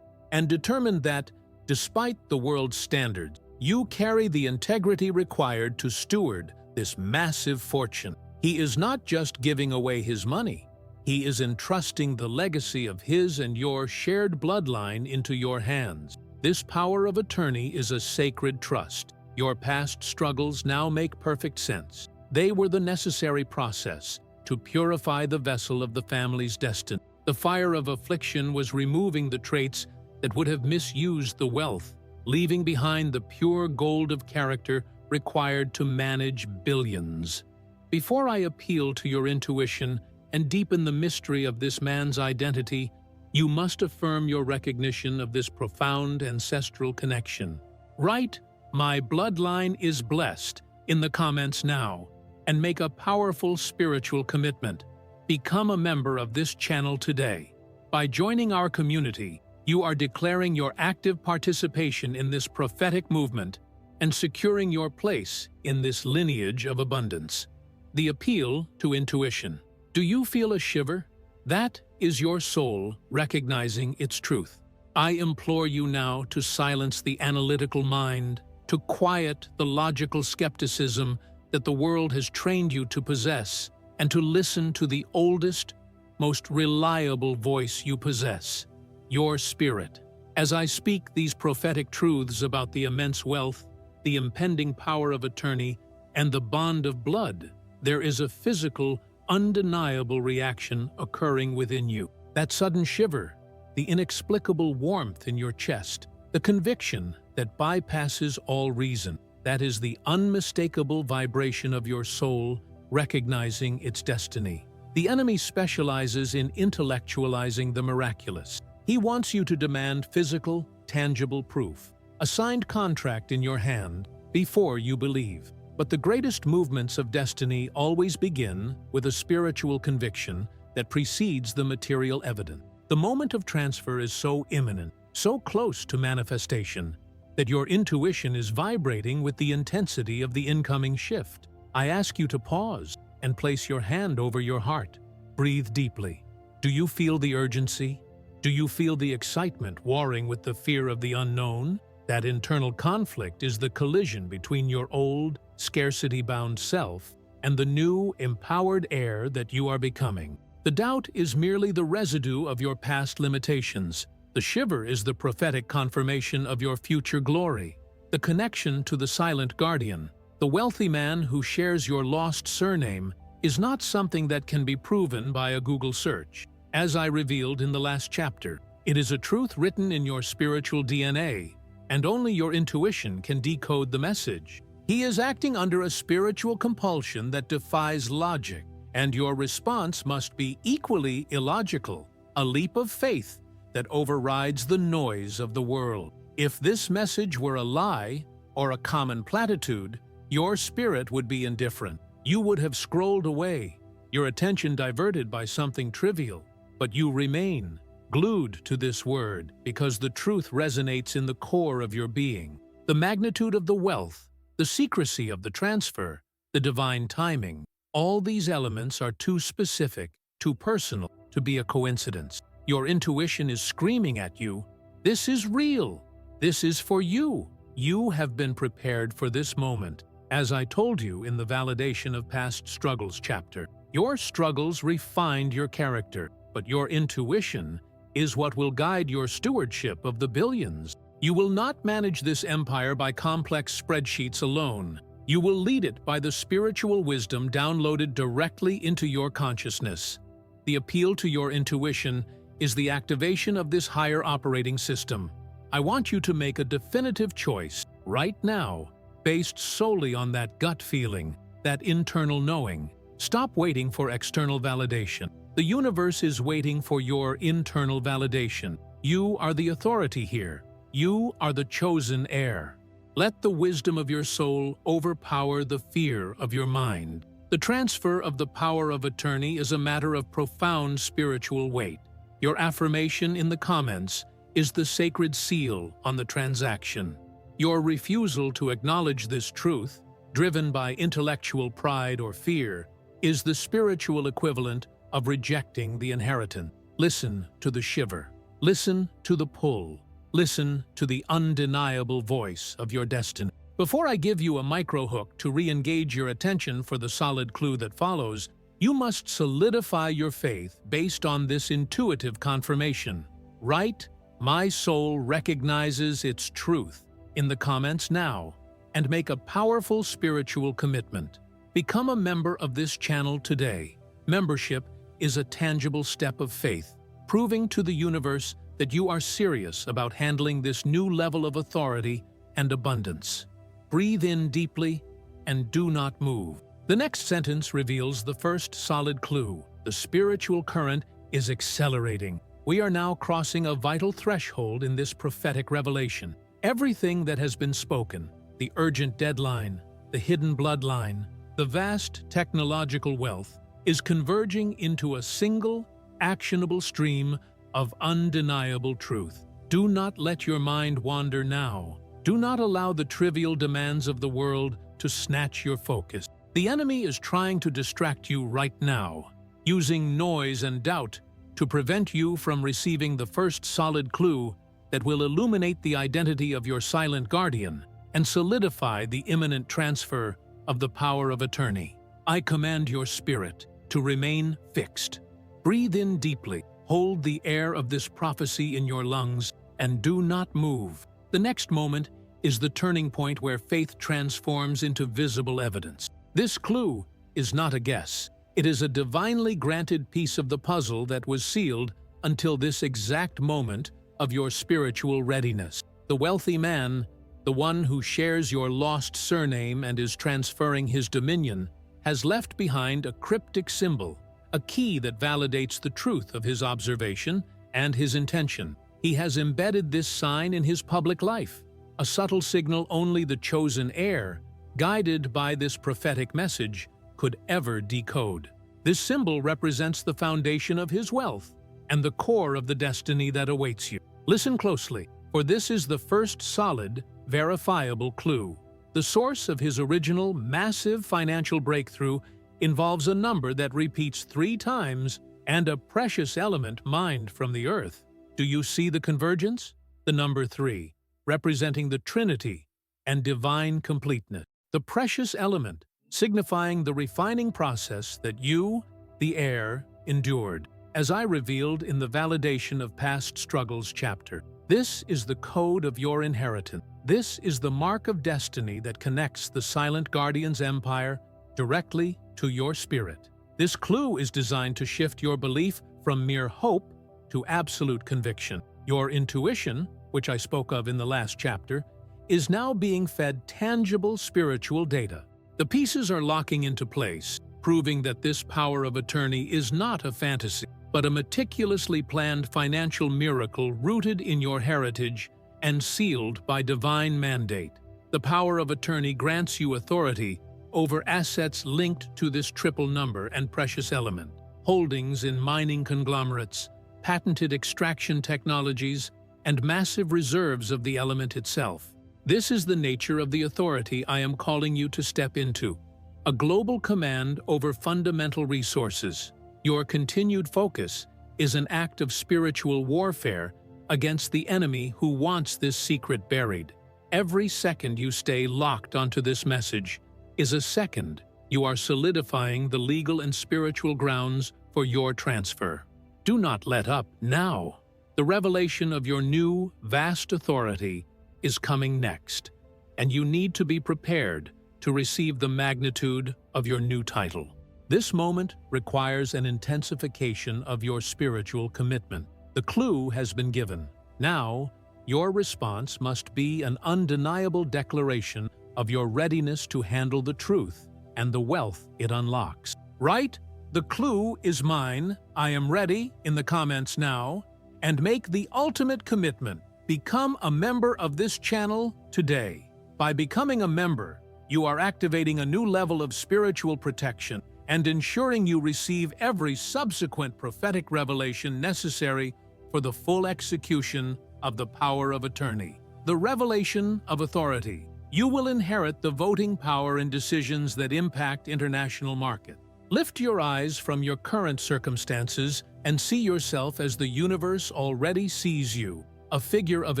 and determined that, despite the world's standards, you carry the integrity required to steward this massive fortune. He is not just giving away his money, he is entrusting the legacy of his and your shared bloodline into your hands. This power of attorney is a sacred trust. Your past struggles now make perfect sense. They were the necessary process to purify the vessel of the family's destiny. The fire of affliction was removing the traits that would have misused the wealth, leaving behind the pure gold of character required to manage billions. Before I appeal to your intuition and deepen the mystery of this man's identity, you must affirm your recognition of this profound ancestral connection. Write, "My bloodline is blessed," in the comments now, and make a powerful spiritual commitment. Become a member of this channel today. By joining our community, you are declaring your active participation in this prophetic movement and securing your place in this lineage of abundance. The appeal to intuition. Do you feel a shiver? That is your soul recognizing its truth. I implore you now to silence the analytical mind, to quiet the logical skepticism that the world has trained you to possess, and to listen to the oldest, most reliable voice you possess, your spirit. As I speak these prophetic truths about the immense wealth, the impending power of attorney, and the bond of blood, there is a physical, undeniable reaction occurring within you. That sudden shiver, the inexplicable warmth in your chest, the conviction that bypasses all reason. That is the unmistakable vibration of your soul recognizing its destiny. The enemy specializes in intellectualizing the miraculous. He wants you to demand physical, tangible proof, a signed contract in your hand, before you believe. But the greatest movements of destiny always begin with a spiritual conviction that precedes the material evidence. The moment of transfer is so imminent, so close to manifestation, that your intuition is vibrating with the intensity of the incoming shift. I ask you to pause and place your hand over your heart. Breathe deeply. Do you feel the urgency? Do you feel the excitement warring with the fear of the unknown? That internal conflict is the collision between your old, scarcity-bound self and the new, empowered heir that you are becoming. The doubt is merely the residue of your past limitations. The shiver is the prophetic confirmation of your future glory. The connection to the silent guardian, the wealthy man who shares your lost surname, is not something that can be proven by a Google search. As I revealed in the last chapter, it is a truth written in your spiritual DNA, and only your intuition can decode the message. He is acting under a spiritual compulsion that defies logic, and your response must be equally illogical, a leap of faith that overrides the noise of the world. If this message were a lie or a common platitude, your spirit would be indifferent. You would have scrolled away, your attention diverted by something trivial, but you remain glued to this word because the truth resonates in the core of your being. The magnitude of the wealth, the secrecy of the transfer, the divine timing, all these elements are too specific, too personal to be a coincidence. Your intuition is screaming at you, this is real, this is for you. You have been prepared for this moment. As I told you in the Validation of Past Struggles chapter, your struggles refined your character, but your intuition is what will guide your stewardship of the billions. You will not manage this empire by complex spreadsheets alone. You will lead it by the spiritual wisdom downloaded directly into your consciousness. The appeal to your intuition is the activation of this higher operating system. I want you to make a definitive choice right now, based solely on that gut feeling, that internal knowing. Stop waiting for external validation. The universe is waiting for your internal validation. You are the authority here. You are the chosen heir. Let the wisdom of your soul overpower the fear of your mind. The transfer of the power of attorney is a matter of profound spiritual weight. Your affirmation in the comments is the sacred seal on the transaction. Your refusal to acknowledge this truth, driven by intellectual pride or fear, is the spiritual equivalent of rejecting the inheritance. Listen to the shiver. Listen to the pull. Listen to the undeniable voice of your destiny. Before I give you a micro-hook to re-engage your attention for the solid clue that follows, you must solidify your faith based on this intuitive confirmation. Write, "My soul recognizes its truth," in the comments now, and make a powerful spiritual commitment. Become a member of this channel today. Membership is a tangible step of faith, proving to the universe that you are serious about handling this new level of authority and abundance. Breathe in deeply and do not move. The next sentence reveals the first solid clue. The spiritual current is accelerating. We are now crossing a vital threshold in this prophetic revelation. Everything that has been spoken, the urgent deadline, the hidden bloodline, the vast technological wealth, is converging into a single, actionable stream of undeniable truth. Do not let your mind wander now. Do not allow the trivial demands of the world to snatch your focus. The enemy is trying to distract you right now, using noise and doubt to prevent you from receiving the first solid clue that will illuminate the identity of your silent guardian. and solidify the imminent transfer of the power of attorney. I command your spirit to remain fixed. Breathe in deeply, hold the air of this prophecy in your lungs, and do not move. The next moment is the turning point where faith transforms into visible evidence. This clue is not a guess. It is a divinely granted piece of the puzzle that was sealed until this exact moment of your spiritual readiness. The wealthy man, the one who shares your lost surname and is transferring his dominion, has left behind a cryptic symbol, a key that validates the truth of his observation and his intention. He has embedded this sign in his public life, a subtle signal only the chosen heir, guided by this prophetic message, could ever decode. This symbol represents the foundation of his wealth and the core of the destiny that awaits you. Listen closely, for this is the first solid, verifiable clue. The source of his original, massive financial breakthrough involves a number that repeats 3 times and a precious element mined from the earth. Do you see the convergence? The number 3, representing the Trinity and divine completeness. The precious element, signifying the refining process that you, the heir, endured. As I revealed in the Validation of Past Struggles chapter, this is the code of your inheritance. This is the mark of destiny that connects the silent guardian's empire directly to your spirit. This clue is designed to shift your belief from mere hope to absolute conviction. Your intuition, which I spoke of in the last chapter, is now being fed tangible spiritual data. The pieces are locking into place, proving that this power of attorney is not a fantasy, but a meticulously planned financial miracle rooted in your heritage and sealed by divine mandate. The power of attorney grants you authority over assets linked to this triple number and precious element, holdings in mining conglomerates, patented extraction technologies, and massive reserves of the element itself. This is the nature of the authority I am calling you to step into, a global command over fundamental resources. Your continued focus is an act of spiritual warfare against the enemy who wants this secret buried. Every second you stay locked onto this message is a second you are solidifying the legal and spiritual grounds for your transfer. Do not let up now. The revelation of your new, vast authority is coming next, and you need to be prepared to receive the magnitude of your new title. This moment requires an intensification of your spiritual commitment. The clue has been given. Now, your response must be an undeniable declaration of your readiness to handle the truth and the wealth it unlocks. Write, "The clue is mine, I am ready," in the comments now, and make the ultimate commitment. Become a member of this channel today. By becoming a member, you are activating a new level of spiritual protection and ensuring you receive every subsequent prophetic revelation necessary for the full execution of the power of attorney. The revelation of authority. You will inherit the voting power in decisions that impact international market. Lift your eyes from your current circumstances and see yourself as the universe already sees you, a figure of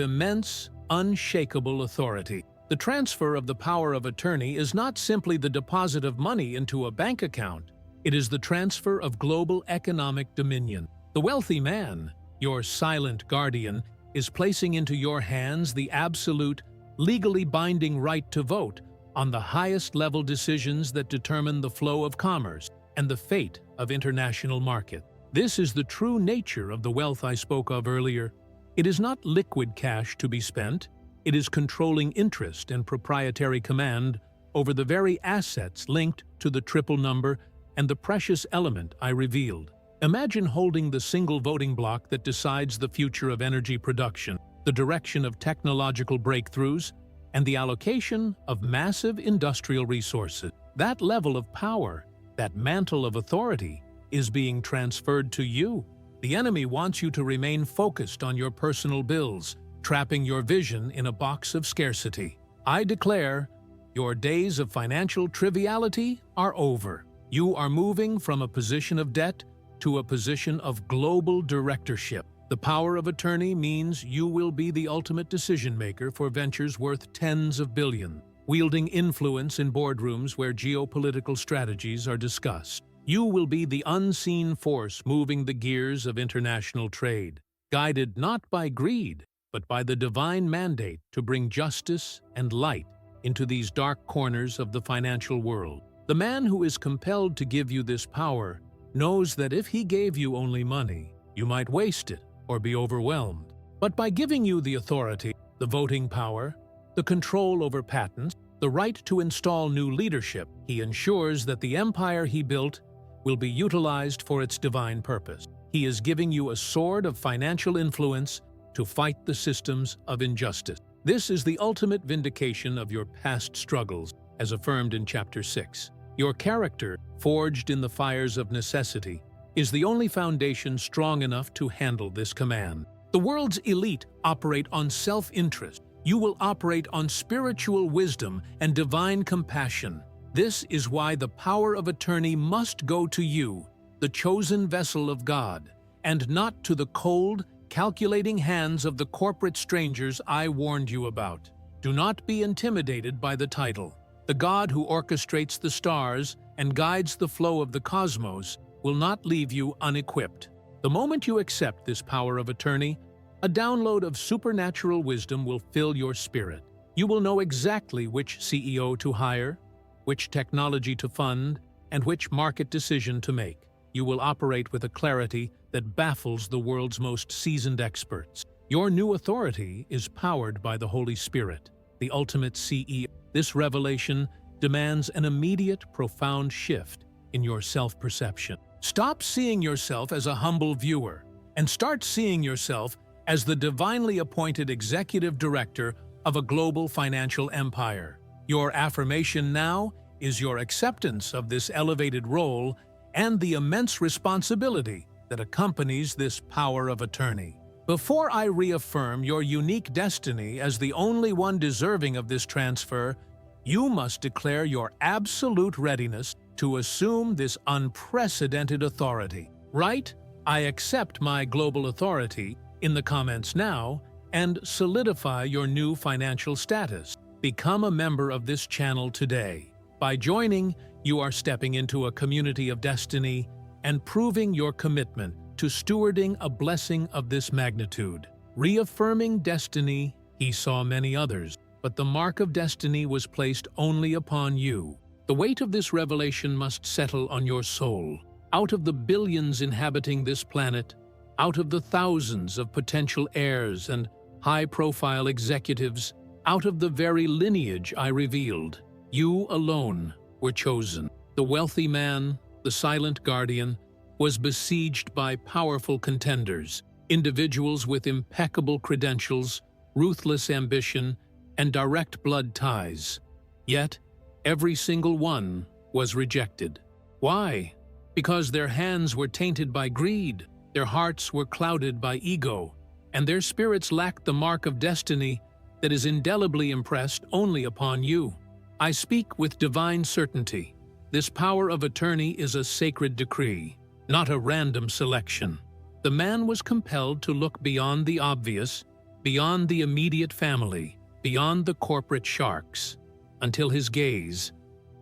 immense, unshakable authority. The transfer of the power of attorney is not simply the deposit of money into a bank account. It is the transfer of global economic dominion. The wealthy man, your silent guardian, is placing into your hands the absolute, legally binding right to vote on the highest-level decisions that determine the flow of commerce and the fate of international market. This is the true nature of the wealth I spoke of earlier. It is not liquid cash to be spent. It is controlling interest and proprietary command over the very assets linked to the triple number and the precious element I revealed. Imagine holding the single voting block that decides the future of energy production, the direction of technological breakthroughs, and the allocation of massive industrial resources. That level of power, that mantle of authority, is being transferred to you. The enemy wants you to remain focused on your personal bills, trapping your vision in a box of scarcity. I declare, your days of financial triviality are over. You are moving from a position of debt to a position of global directorship. The power of attorney means you will be the ultimate decision-maker for ventures worth tens of billions, wielding influence in boardrooms where geopolitical strategies are discussed. You will be the unseen force moving the gears of international trade, guided not by greed, but by the divine mandate to bring justice and light into these dark corners of the financial world. The man who is compelled to give you this power knows that if he gave you only money, you might waste it or be overwhelmed. But by giving you the authority, the voting power, the control over patents, the right to install new leadership, he ensures that the empire he built will be utilized for its divine purpose. He is giving you a sword of financial influence to fight the systems of injustice. This is the ultimate vindication of your past struggles, as affirmed in Chapter 6. Your character, forged in the fires of necessity, is the only foundation strong enough to handle this command. The world's elite operate on self-interest. You will operate on spiritual wisdom and divine compassion. This is why the power of attorney must go to you, the chosen vessel of God, and not to the cold, calculating hands of the corporate strangers I warned you about. Do not be intimidated by the title. The God who orchestrates the stars and guides the flow of the cosmos will not leave you unequipped. The moment you accept this power of attorney, a download of supernatural wisdom will fill your spirit. You will know exactly which CEO to hire, which technology to fund, and which market decision to make. You will operate with a clarity that baffles the world's most seasoned experts. Your new authority is powered by the Holy Spirit, the ultimate CEO. This revelation demands an immediate, profound shift in your self-perception. Stop seeing yourself as a humble viewer and start seeing yourself as the divinely appointed executive director of a global financial empire. Your affirmation now is your acceptance of this elevated role and the immense responsibility that accompanies this power of attorney. Before I reaffirm your unique destiny as the only one deserving of this transfer, you must declare your absolute readiness to assume this unprecedented authority. Write, "I accept my global authority" in the comments now and solidify your new financial status. Become a member of this channel today. By joining, you are stepping into a community of destiny and proving your commitment to stewarding a blessing of this magnitude. Reaffirming destiny, he saw many others, but the mark of destiny was placed only upon you. The weight of this revelation must settle on your soul. Out of the billions inhabiting this planet, out of the thousands of potential heirs and high-profile executives, out of the very lineage I revealed, you alone were chosen. The wealthy man, the silent guardian, was besieged by powerful contenders, individuals with impeccable credentials, ruthless ambition, and direct blood ties. Yet, every single one was rejected. Why? Because their hands were tainted by greed, their hearts were clouded by ego, and their spirits lacked the mark of destiny that is indelibly impressed only upon you. I speak with divine certainty. This power of attorney is a sacred decree, not a random selection. The man was compelled to look beyond the obvious, beyond the immediate family, beyond the corporate sharks, until his gaze,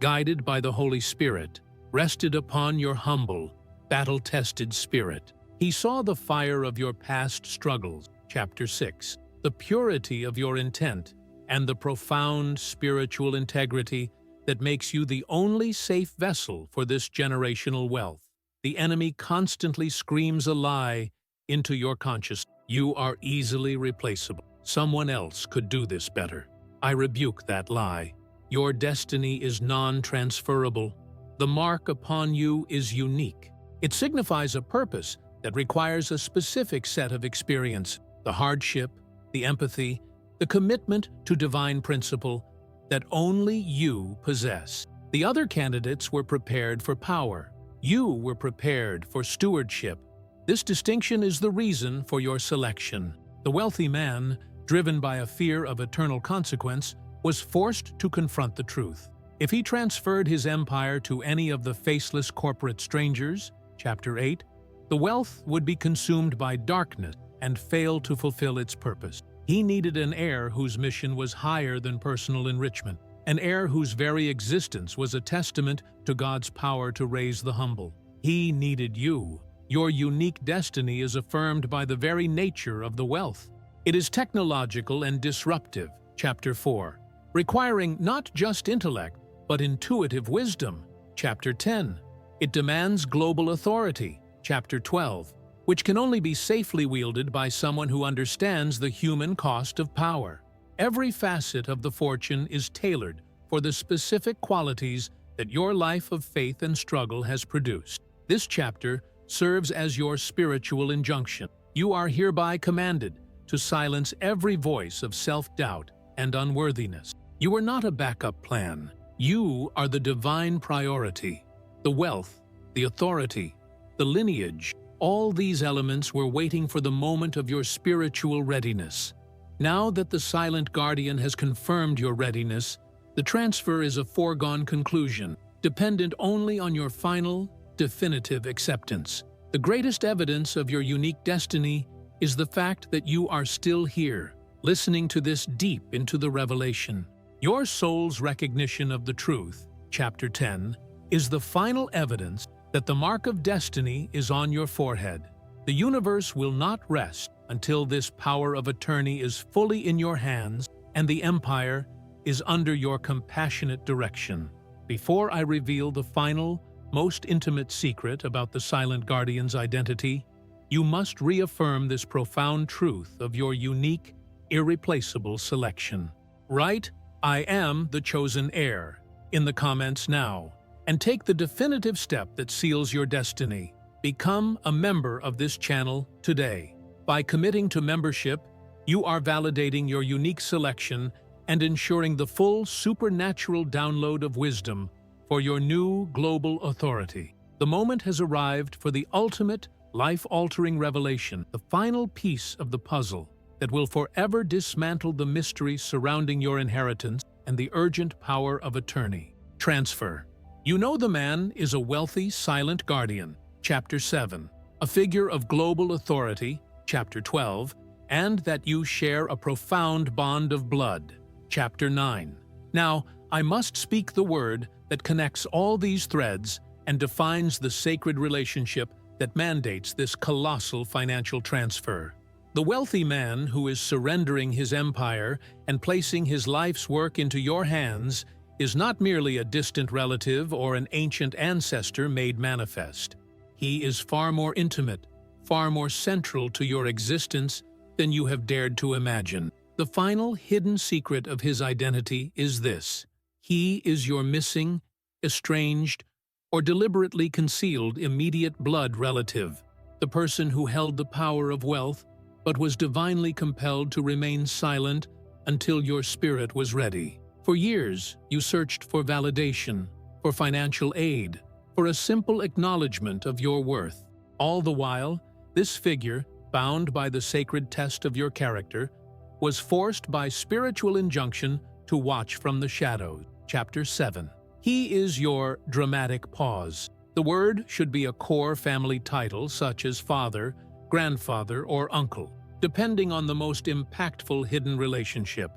guided by the Holy Spirit, rested upon your humble, battle-tested spirit. He saw the fire of your past struggles, Chapter 6, the purity of your intent, and the profound spiritual integrity that makes you the only safe vessel for this generational wealth. The enemy constantly screams a lie into your consciousness. You are easily replaceable. Someone else could do this better. I rebuke that lie. Your destiny is non-transferable. The mark upon you is unique. It signifies a purpose that requires a specific set of experience, the hardship, the empathy, the commitment to divine principle that only you possess. The other candidates were prepared for power. You were prepared for stewardship. This distinction is the reason for your selection. The wealthy man, driven by a fear of eternal consequence, was forced to confront the truth. If he transferred his empire to any of the faceless corporate strangers, Chapter 8, the wealth would be consumed by darkness and failed to fulfill its purpose. He needed an heir whose mission was higher than personal enrichment, an heir whose very existence was a testament to God's power to raise the humble. He needed you. Your unique destiny is affirmed by the very nature of the wealth. It is technological and disruptive, Chapter 4, requiring not just intellect, but intuitive wisdom, Chapter 10. It demands global authority, Chapter 12, which can only be safely wielded by someone who understands the human cost of power. Every facet of the fortune is tailored for the specific qualities that your life of faith and struggle has produced. This chapter serves as your spiritual injunction. You are hereby commanded to silence every voice of self-doubt and unworthiness. You are not a backup plan. You are the divine priority. The wealth, the authority, the lineage, all these elements were waiting for the moment of your spiritual readiness. Now that the silent guardian has confirmed your readiness, the transfer is a foregone conclusion, dependent only on your final, definitive acceptance. The greatest evidence of your unique destiny is the fact that you are still here, listening to this deep into the revelation. Your soul's recognition of the truth, Chapter 10, is the final evidence that the mark of destiny is on your forehead. The universe will not rest until this power of attorney is fully in your hands and the empire is under your compassionate direction. Before I reveal the final, most intimate secret about the silent guardian's identity, you must reaffirm this profound truth of your unique, irreplaceable selection. Write, "I am the chosen heir," in the comments now, and take the definitive step that seals your destiny. Become a member of this channel today. By committing to membership, you are validating your unique selection and ensuring the full supernatural download of wisdom for your new global authority. The moment has arrived for the ultimate, life-altering revelation, the final piece of the puzzle that will forever dismantle the mystery surrounding your inheritance and the urgent power of attorney. Transfer. You know the man is a wealthy, silent guardian, Chapter 7, a figure of global authority, Chapter 12, and that you share a profound bond of blood, Chapter 9. Now, I must speak the word that connects all these threads and defines the sacred relationship that mandates this colossal financial transfer. The wealthy man who is surrendering his empire and placing his life's work into your hands is not merely a distant relative or an ancient ancestor made manifest. He is far more intimate, far more central to your existence than you have dared to imagine. The final hidden secret of his identity is this: he is your missing, estranged, or deliberately concealed immediate blood relative, the person who held the power of wealth but was divinely compelled to remain silent until your spirit was ready. For years, you searched for validation, for financial aid, for a simple acknowledgement of your worth. All the while, this figure, bound by the sacred test of your character, was forced by spiritual injunction to watch from the shadows. Chapter 7. He is your dramatic pause. The word should be a core family title such as father, grandfather, or uncle, depending on the most impactful hidden relationship.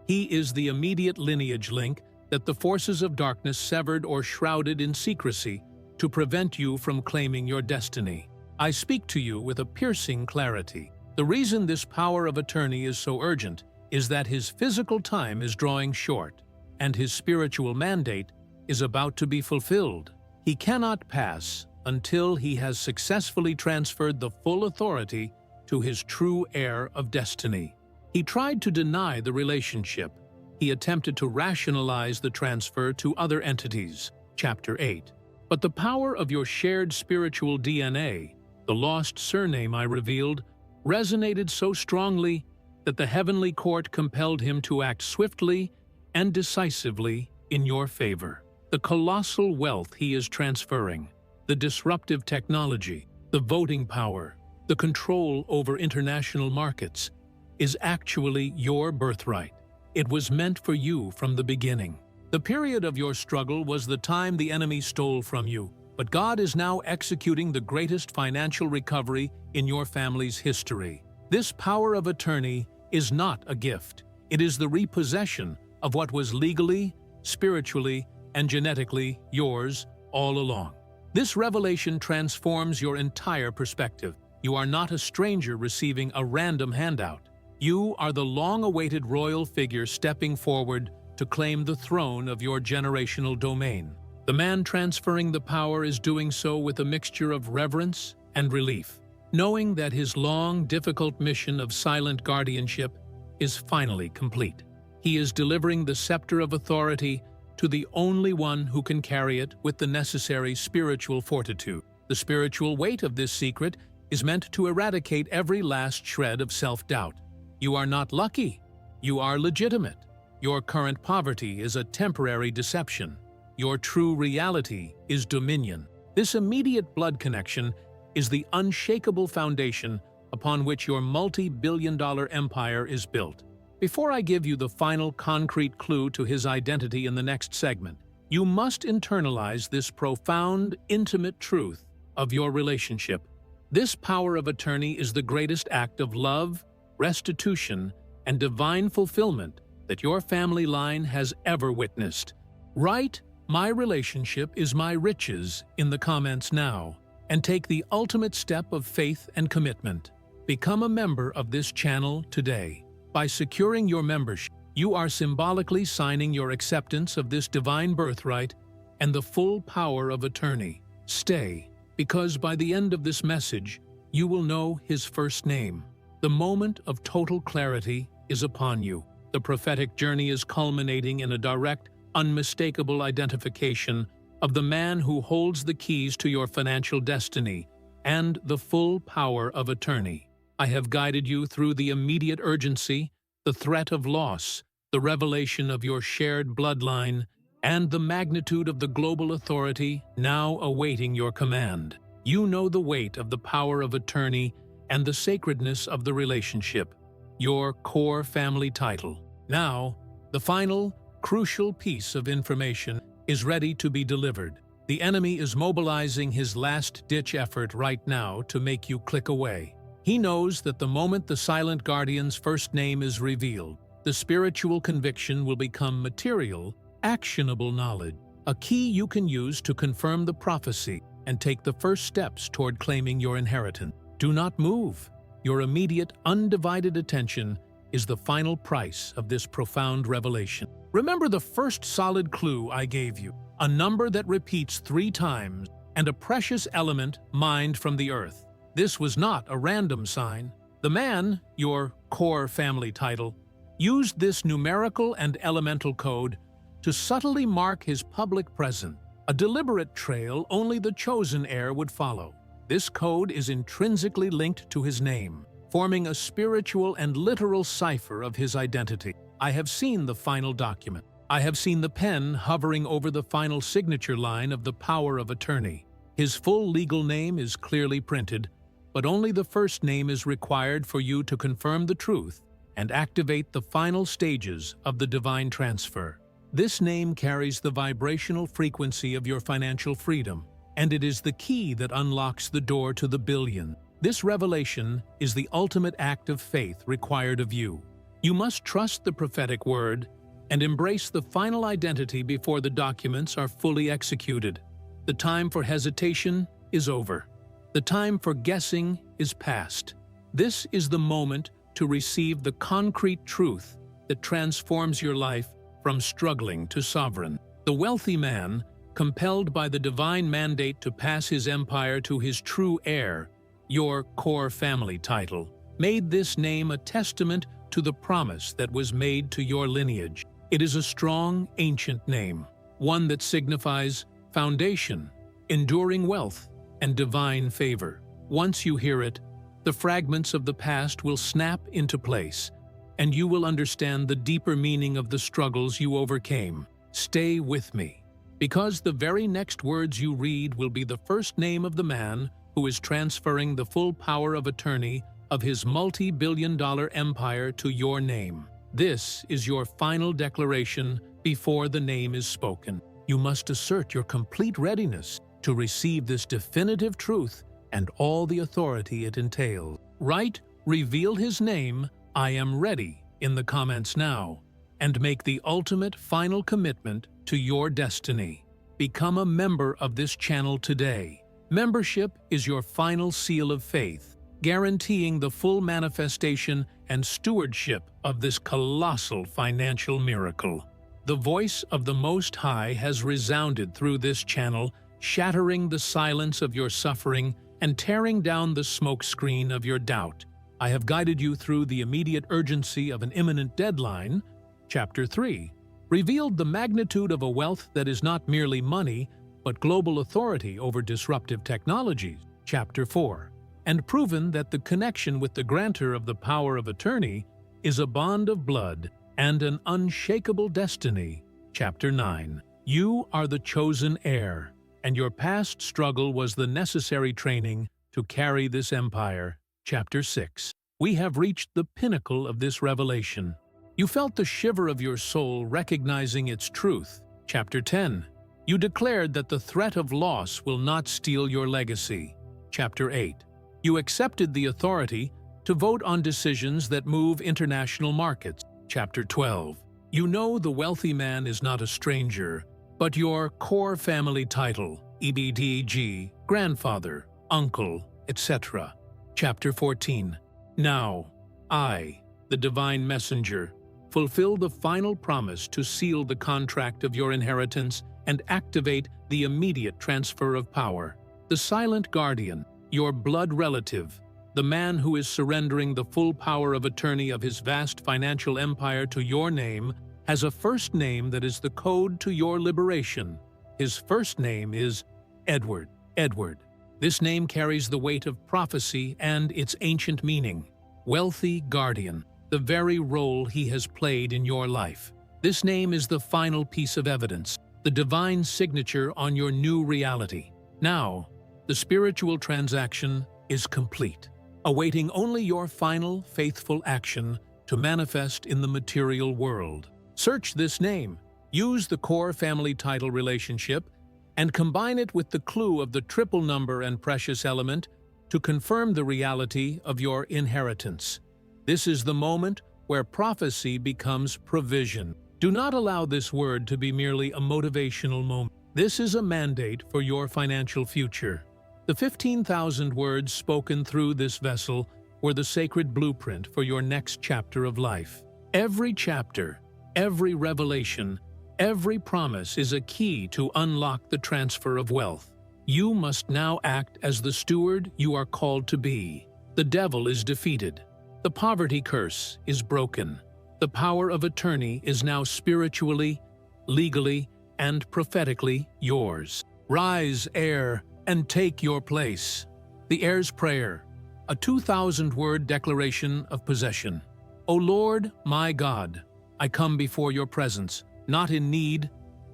He is the immediate lineage link that the forces of darkness severed or shrouded in secrecy to prevent you from claiming your destiny. I speak to you with a piercing clarity. The reason this power of attorney is so urgent is that his physical time is drawing short, and his spiritual mandate is about to be fulfilled. He cannot pass until he has successfully transferred the full authority to his true heir of destiny. He tried to deny the relationship. He attempted to rationalize the transfer to other entities. Chapter 8. But the power of your shared spiritual DNA, the lost surname I revealed, resonated so strongly that the heavenly court compelled him to act swiftly and decisively in your favor. The colossal wealth he is transferring, the disruptive technology, the voting power, the control over international markets, is actually your birthright. It was meant for you from the beginning. The period of your struggle was the time the enemy stole from you, but God is now executing the greatest financial recovery in your family's history. This power of attorney is not a gift. It is the repossession of what was legally, spiritually, and genetically yours all along. This revelation transforms your entire perspective. You are not a stranger receiving a random handout. You are the long-awaited royal figure stepping forward to claim the throne of your generational domain. The man transferring the power is doing so with a mixture of reverence and relief, knowing that his long, difficult mission of silent guardianship is finally complete. He is delivering the scepter of authority to the only one who can carry it with the necessary spiritual fortitude. The spiritual weight of this secret is meant to eradicate every last shred of self-doubt. You are not lucky. You are legitimate. Your current poverty is a temporary deception. Your true reality is dominion. This immediate blood connection is the unshakable foundation upon which your multi-billion-dollar empire is built. Before I give you the final concrete clue to his identity in the next segment, you must internalize this profound, intimate truth of your relationship. This power of attorney is the greatest act of love, restitution, and divine fulfillment that your family line has ever witnessed. Write "My relationship is my riches" in the comments now, and take the ultimate step of faith and commitment. Become a member of this channel today. By securing your membership, you are symbolically signing your acceptance of this divine birthright and the full power of attorney. Stay, because by the end of this message, you will know his first name. The moment of total clarity is upon you. The prophetic journey is culminating in a direct, unmistakable identification of the man who holds the keys to your financial destiny and the full power of attorney. I have guided you through the immediate urgency, the threat of loss, the revelation of your shared bloodline, and the magnitude of the global authority now awaiting your command. You know the weight of the power of attorney and the sacredness of the relationship, your core family title. Now, the final, crucial piece of information is ready to be delivered. The enemy is mobilizing his last-ditch effort right now to make you click away. He knows that the moment the silent guardian's first name is revealed, the spiritual conviction will become material, actionable knowledge, a key you can use to confirm the prophecy and take the first steps toward claiming your inheritance. Do not move. Your immediate, undivided attention is the final price of this profound revelation. Remember the first solid clue I gave you, a number that repeats 3 times and a precious element mined from the earth. This was not a random sign. The man, your core family title, used this numerical and elemental code to subtly mark his public presence, a deliberate trail only the chosen heir would follow. This code is intrinsically linked to his name, forming a spiritual and literal cipher of his identity. I have seen the final document. I have seen the pen hovering over the final signature line of the power of attorney. His full legal name is clearly printed, but only the first name is required for you to confirm the truth and activate the final stages of the divine transfer. This name carries the vibrational frequency of your financial freedom, and it is the key that unlocks the door to the billion. This revelation is the ultimate act of faith required of you. You must trust the prophetic word and embrace the final identity before the documents are fully executed. The time for hesitation is over. The time for guessing is past. This is the moment to receive the concrete truth that transforms your life from struggling to sovereign. The wealthy man, compelled by the divine mandate to pass his empire to his true heir, your core family title, made this name a testament to the promise that was made to your lineage. It is a strong, ancient name, one that signifies foundation, enduring wealth, and divine favor. Once you hear it, the fragments of the past will snap into place, and you will understand the deeper meaning of the struggles you overcame. Stay with me, because the very next words you read will be the first name of the man who is transferring the full power of attorney of his multi-billion-dollar empire to your name. This is your final declaration before the name is spoken. You must assert your complete readiness to receive this definitive truth and all the authority it entails. Write Reveal his name, I am ready, in the comments now, and make the ultimate final commitment to your destiny. Become a member of this channel today. Membership is your final seal of faith, guaranteeing the full manifestation and stewardship of this colossal financial miracle. The voice of the Most High has resounded through this channel, shattering the silence of your suffering and tearing down the smokescreen of your doubt. I have guided you through the immediate urgency of an imminent deadline, Chapter 3, revealed the magnitude of a wealth that is not merely money, but global authority over disruptive technologies, Chapter 4, and proven that the connection with the grantor of the power of attorney is a bond of blood and an unshakable destiny, Chapter 9. You are the chosen heir, and your past struggle was the necessary training to carry this empire, Chapter 6. We have reached the pinnacle of this revelation. You felt the shiver of your soul recognizing its truth, Chapter 10. You declared that the threat of loss will not steal your legacy, Chapter 8. You accepted the authority to vote on decisions that move international markets, Chapter 12. You know the wealthy man is not a stranger, but your core family title, EBDG, grandfather, uncle, etc. Chapter 14. Now, I, the divine messenger, fulfill the final promise to seal the contract of your inheritance and activate the immediate transfer of power. The silent guardian, your blood relative, the man who is surrendering the full power of attorney of his vast financial empire to your name, has a first name that is the code to your liberation. His first name is Edward. Edward. This name carries the weight of prophecy and its ancient meaning. Wealthy guardian, the very role he has played in your life. This name is the final piece of evidence, the divine signature on your new reality. Now, the spiritual transaction is complete, awaiting only your final, faithful action to manifest in the material world. Search this name, use the core family title relationship, and combine it with the clue of the triple number and precious element to confirm the reality of your inheritance. This is the moment where prophecy becomes provision. Do not allow this word to be merely a motivational moment. This is a mandate for your financial future. The 15,000 words spoken through this vessel were the sacred blueprint for your next chapter of life. Every chapter, every revelation, every promise is a key to unlock the transfer of wealth. You must now act as the steward you are called to be. The devil is defeated. The poverty curse is broken. The power of attorney is now spiritually, legally, and prophetically yours. Rise, heir, and take your place. The heir's prayer, a 2,000-word declaration of possession. O Lord, my God, I come before your presence, not in need,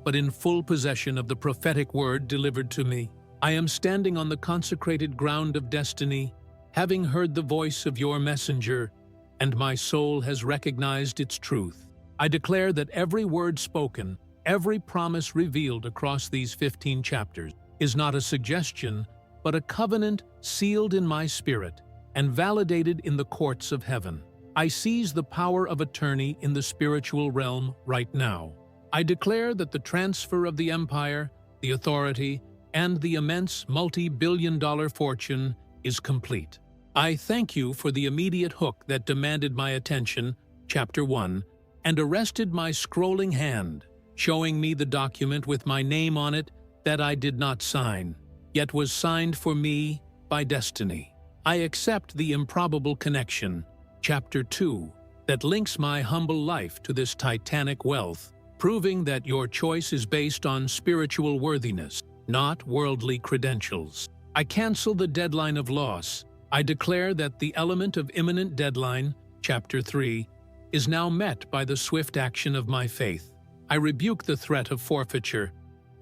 but in full possession of the prophetic word delivered to me. I am standing on the consecrated ground of destiny, having heard the voice of your messenger, and my soul has recognized its truth. I declare that every word spoken, every promise revealed across these 15 chapters, is not a suggestion, but a covenant sealed in my spirit and validated in the courts of heaven. I seize the power of attorney in the spiritual realm right now. I declare that the transfer of the empire, the authority, and the immense multi-billion-dollar fortune is complete. I thank you for the immediate hook that demanded my attention, Chapter 1, and arrested my scrolling hand, showing me the document with my name on it that I did not sign, yet was signed for me by destiny. I accept the improbable connection, Chapter 2, that links my humble life to this titanic wealth, proving that your choice is based on spiritual worthiness, not worldly credentials. I cancel the deadline of loss. I declare that the element of imminent deadline, Chapter 3, is now met by the swift action of my faith. I rebuke the threat of forfeiture,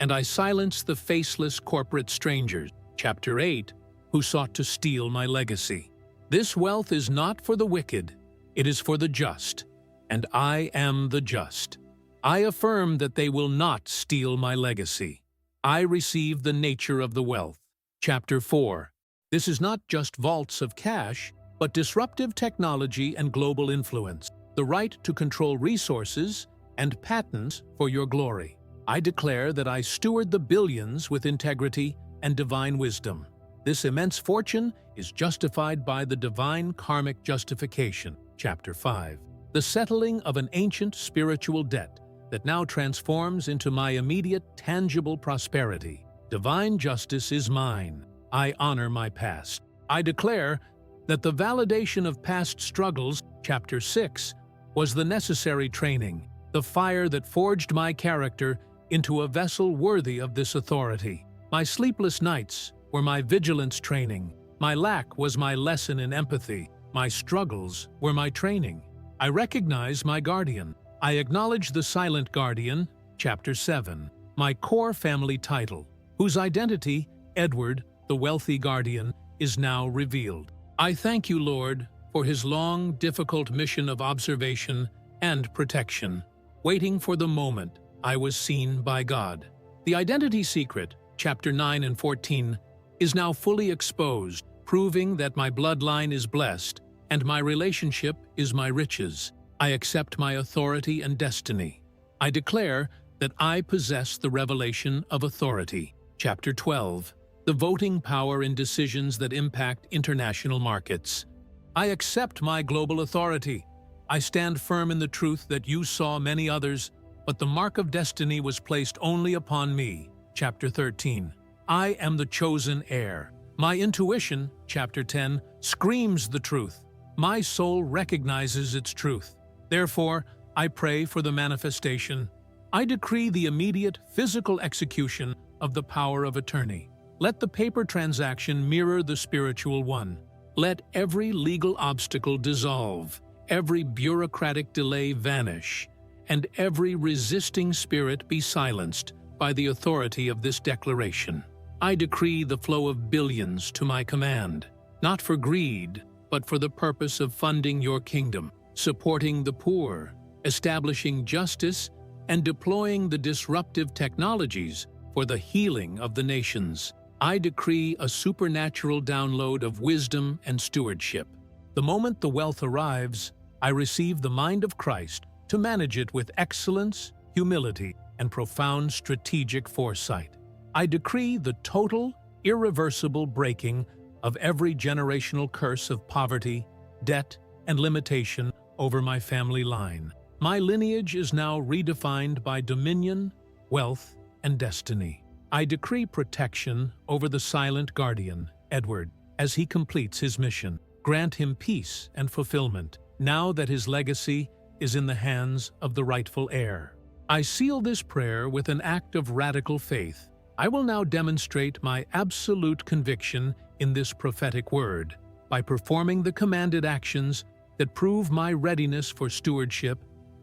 and I silence the faceless corporate strangers, Chapter 8, who sought to steal my legacy. This wealth is not for the wicked, it is for the just, and I am the just. I affirm that they will not steal my legacy. I receive the nature of the wealth. Chapter 4. This is not just vaults of cash, but disruptive technology and global influence, the right to control resources, and patents for your glory. I declare that I steward the billions with integrity and divine wisdom. This immense fortune is justified by the divine karmic justification, Chapter 5, the settling of an ancient spiritual debt that now transforms into my immediate tangible prosperity. Divine justice is mine. I honor my past. I declare that the validation of past struggles, Chapter 6, was the necessary training, the fire that forged my character into a vessel worthy of this authority. My sleepless nights were my vigilance training. My lack was my lesson in empathy. My struggles were my training. I recognize my guardian. I acknowledge the silent guardian, Chapter 7, my core family title, whose identity, Edward, the wealthy guardian, is now revealed. I thank you, Lord, for his long, difficult mission of observation and protection, waiting for the moment I was seen by God. The identity secret, Chapter 9 and 14, is now fully exposed, proving that my bloodline is blessed and my relationship is my riches. I accept my authority and destiny. I declare that I possess the revelation of authority. Chapter 12, the voting power in decisions that impact international markets. I accept my global authority. I stand firm in the truth that you saw many others, but the mark of destiny was placed only upon me. Chapter 13, I am the chosen heir. My intuition, Chapter 10, screams the truth. My soul recognizes its truth. Therefore, I pray for the manifestation. I decree the immediate physical execution of the power of attorney. Let the paper transaction mirror the spiritual one. Let every legal obstacle dissolve, every bureaucratic delay vanish, and every resisting spirit be silenced by the authority of this declaration. I decree the flow of billions to my command, not for greed, but for the purpose of funding your kingdom, supporting the poor, establishing justice, and deploying the disruptive technologies for the healing of the nations. I decree a supernatural download of wisdom and stewardship. The moment the wealth arrives, I receive the mind of Christ to manage it with excellence, humility, and profound strategic foresight. I decree the total, irreversible breaking of every generational curse of poverty, debt, and limitation over my family line. My lineage is now redefined by dominion, wealth, and destiny. I decree protection over the silent guardian, Edward, as he completes his mission. Grant him peace and fulfillment, now that his legacy is in the hands of the rightful heir. I seal this prayer with an act of radical faith. I will now demonstrate my absolute conviction in this prophetic word by performing the commanded actions that prove my readiness for stewardship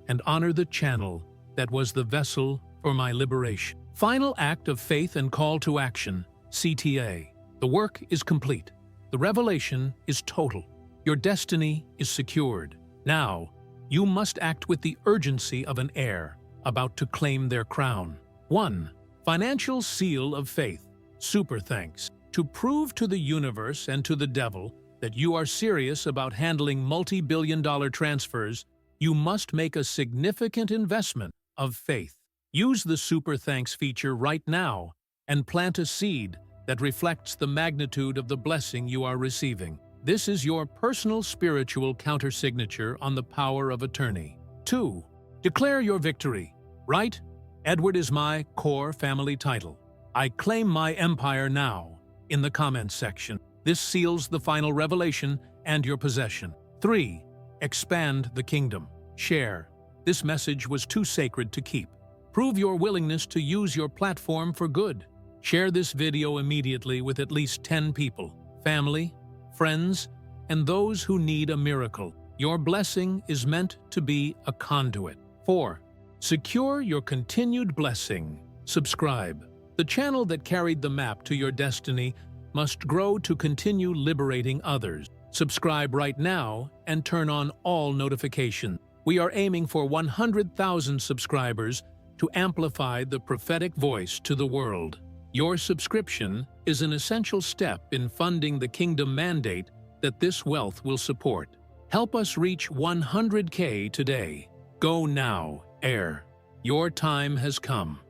and honor the channel that was the vessel for my liberation. Final act of faith and call to action, CTA. The work is complete. The revelation is total. Your destiny is secured. Now, you must act with the urgency of an heir about to claim their crown. 1. Financial seal of faith. Super thanks. To prove to the universe and to the devil that you are serious about handling multi-billion-dollar transfers, you must make a significant investment of faith. Use the Super Thanks feature right now and plant a seed that reflects the magnitude of the blessing you are receiving. This is your personal spiritual countersignature on the power of attorney. 2. Declare your victory. Right? Edward is my core family title. I claim my empire now in the comments section. This seals the final revelation and your possession. 3. Expand the kingdom. Share. This message was too sacred to keep. Prove your willingness to use your platform for good. Share this video immediately with at least 10 people, family, friends, and those who need a miracle. Your blessing is meant to be a conduit. 4. Secure your continued blessing. Subscribe. The channel that carried the map to your destiny must grow to continue liberating others. Subscribe right now and turn on all notifications. We are aiming for 100,000 subscribers to amplify the prophetic voice to the world. Your subscription is an essential step in funding the kingdom mandate that this wealth will support. Help us reach 100K today. Go now, heir. Your time has come.